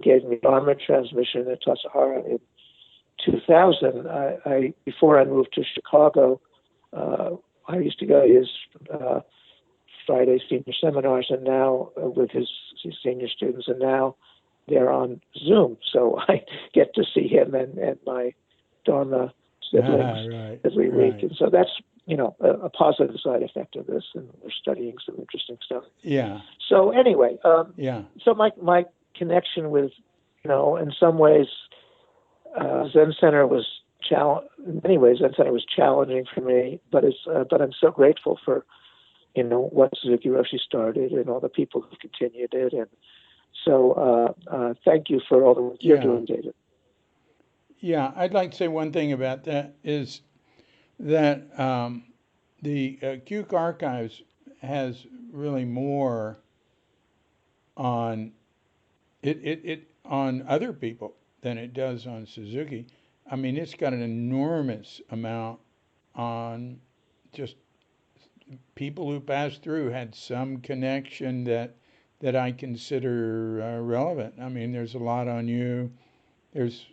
gave me Dharma transmission at Tassajara in 2000. Before I moved to Chicago, I used to go to his Friday senior seminars, and now with his senior students, and now they're on Zoom, so I get to see him and my Dharma siblings Right. every week, Right. and so that's a positive side effect of this, and we're studying some interesting stuff. Yeah. So anyway, Yeah. so my connection with, in some ways, Zen Center was in many ways, Zen Center was challenging for me, but I'm so grateful for, what Suzuki Roshi started and all the people who continued it. And so, thank you for all the work you're Yeah. doing, David. Yeah. I'd like to say one thing about that is that the Cuke Archives has really more on it on other people than it does on Suzuki. I mean, it's got an enormous amount on just people who passed through had some connection that I consider relevant. I mean, there's a lot on you. There's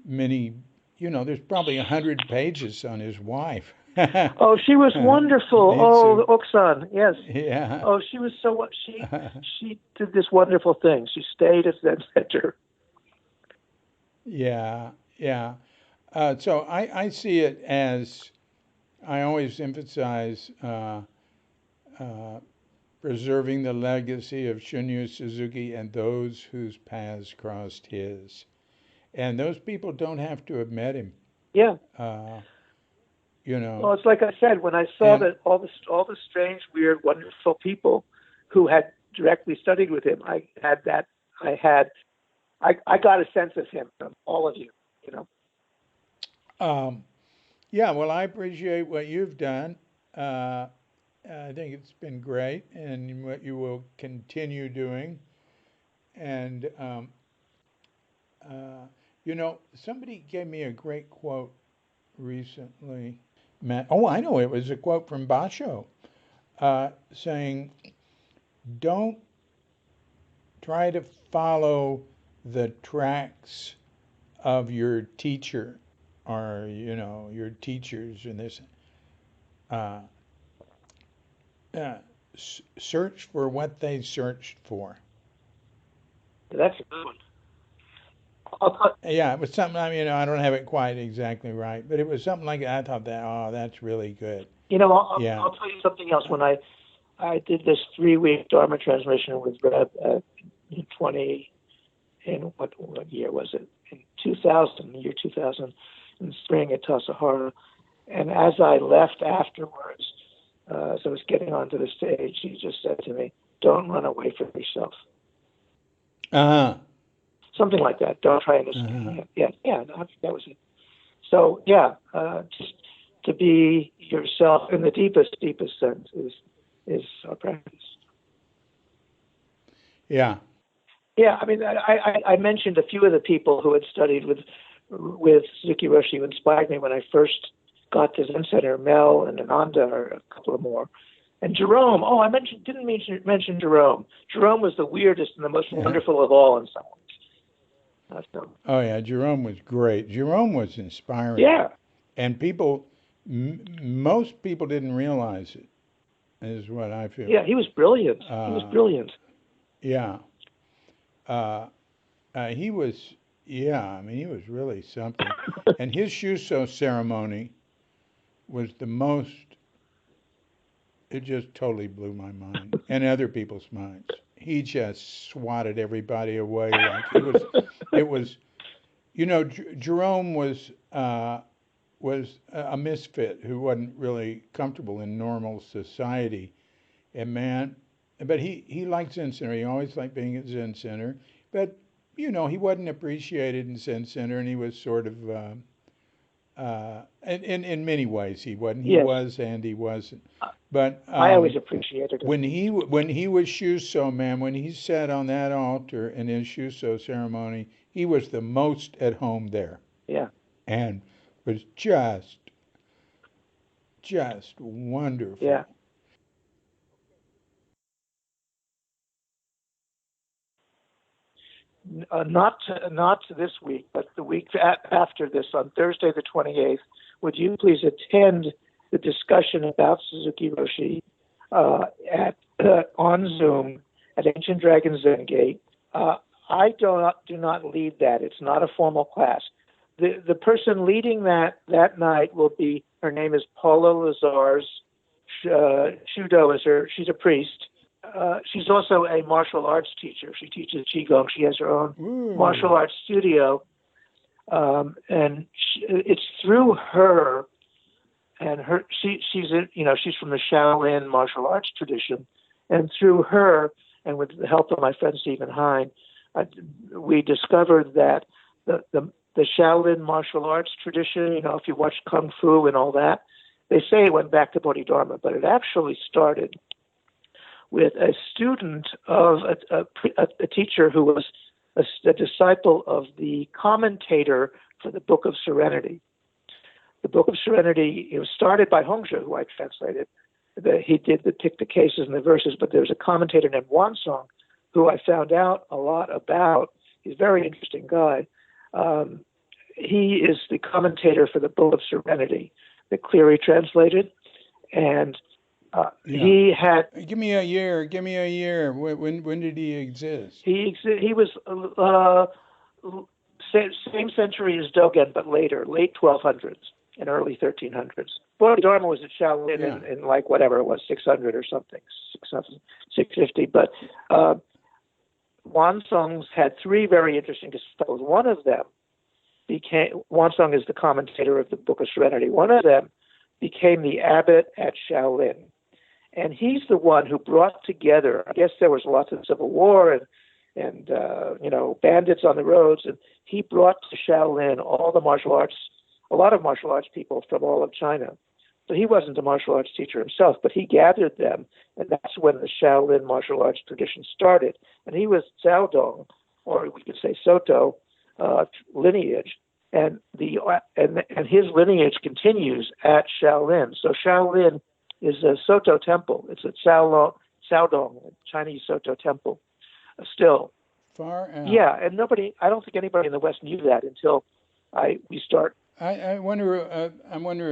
many. There's probably 100 pages on his wife. Oh, she was wonderful. Oh, Oksan, yes. Yeah. Oh, she was so what she did this wonderful thing. She stayed at Zen Center. Yeah, yeah. So I see it as I always emphasize preserving the legacy of Shunryu Suzuki and those whose paths crossed his. And those people don't have to have met him. Yeah. Well, it's like I said, when I saw that all the strange, weird, wonderful people who had directly studied with him, I got a sense of him from all of you, Yeah, well, I appreciate what you've done. I think it's been great, and what you will continue doing. And somebody gave me a great quote recently. Matt, oh, I know, it was a quote from Basho, saying, "Don't try to follow the tracks of your teacher, or your teachers in this. Uh, Search for what they searched for." That's a good one. Yeah, it was something. I mean, I don't have it quite exactly right, but it was something like that. I thought that, oh, that's really good. I'll tell you something else. When I did this 3-week Dharma transmission with Reb in what year was it? In 2000, the year 2000, in spring at Tassajara. And as I left afterwards, as I was getting onto the stage, he just said to me, "Don't run away from yourself." Something like that. Don't try and escape. That was it. So just to be yourself in the deepest sense is our practice. Yeah. Yeah, I mean, I mentioned a few of the people who had studied with Suzuki Roshi who inspired me when I first got to Zen Center. Mel and Ananda, or a couple of more. And Jerome. Oh, I didn't mention Jerome. Jerome was the weirdest and the most wonderful of all in some ways. Oh yeah, Jerome was great. Jerome was inspiring. Yeah. And most people didn't realize it, is what I feel. Yeah, he was brilliant. He was brilliant. Yeah. He was, I mean, he was really something. And his Shuso ceremony was the most, it just totally blew my mind and other people's minds. He just swatted everybody away like it was, Jerome was a misfit who wasn't really comfortable in normal society. And but he liked Zen Center. He always liked being at Zen Center. But, he wasn't appreciated in Zen Center, and he was sort of, in many ways he wasn't. He was and he wasn't. But I always appreciated it. When he was Shuso, man, when he sat on that altar in his Shuso ceremony, he was the most at home there. Yeah. And was just wonderful. Yeah. Not this week, but the week after this, on Thursday the 28th, would you please attend the discussion about Suzuki Roshi on Zoom at Ancient Dragon Zen Gate? I do not lead that. It's not a formal class. The person leading that night will be, her name is Paula Lazars. Shudo is her. She's a priest. She's also a martial arts teacher. She teaches Qigong. She has her own martial arts studio. And it's through her, and she's from the Shaolin martial arts tradition. And through her, and with the help of my friend Stephen Hine, we discovered that the Shaolin martial arts tradition, if you watch Kung Fu and all that, they say it went back to Bodhidharma, but it actually started with a student of a teacher who was a disciple of the commentator for the Book of Serenity. The Book of Serenity, it was started by Hongzhi, who I translated. He did pick the cases and the verses, but there's a commentator named Wansong, who I found out a lot about. He's a very interesting guy. He is the commentator for the Book of Serenity that Cleary translated, and he had. Give me a year. When did he exist? He was same century as Dogen, but later, late 1200s and early 1300s. Bodhidharma was at Shaolin in like whatever it was, 600 or something, 650. But Wansong's had three very interesting disciples. One of them Wansong is the commentator of the Book of Serenity. One of them became the abbot at Shaolin. And he's the one who brought together, I guess there was lots of civil war and bandits on the roads. And he brought to Shaolin all the martial arts, a lot of martial arts people from all of China. So he wasn't a martial arts teacher himself, but he gathered them. And that's when the Shaolin martial arts tradition started. And he was Cao Dong, or we could say Soto, lineage. And his lineage continues at Shaolin. So Shaolin is a Soto temple. It's a Caodong, Chinese Soto temple. Still. Far out. Yeah, and I don't think anybody in the West knew that until we start. I wonder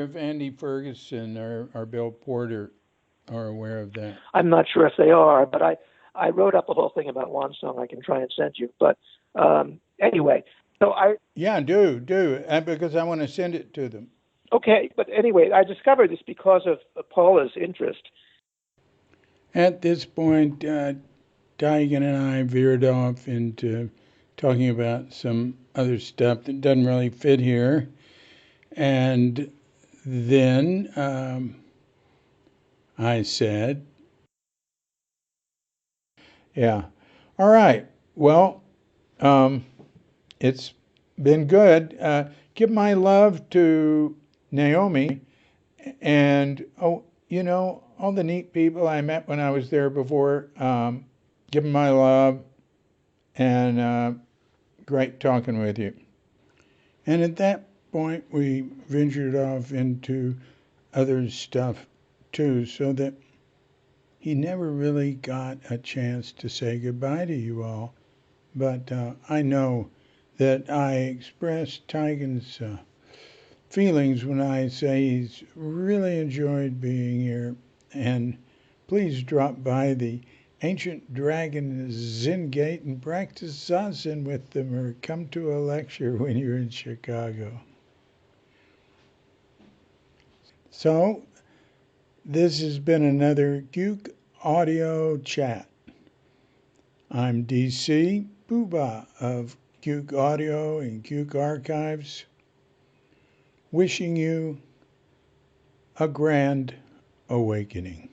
if Andy Ferguson or Bill Porter are aware of that. I'm not sure if they are, but I wrote up a whole thing about Wansong I can try and send you. But anyway, so do because I want to send it to them. Okay, but anyway, I discovered this because of Paula's interest. At this point, Taigen and I veered off into talking about some other stuff that doesn't really fit here. And then I said, yeah, all right, well, it's been good. Give my love to Naomi and, all the neat people I met when I was there before. Give them my love and great talking with you. And at that point, we ventured off into other stuff too, so that he never really got a chance to say goodbye to you all. But I know that I expressed Taigen's feelings when I say he's really enjoyed being here. And please drop by the Ancient Dragon Zen Gate and practice Zazen with them, or come to a lecture when you're in Chicago. So, this has been another Cuke Audio Chat. I'm DC Booba of Cuke Audio and Cuke Archives, wishing you a grand awakening.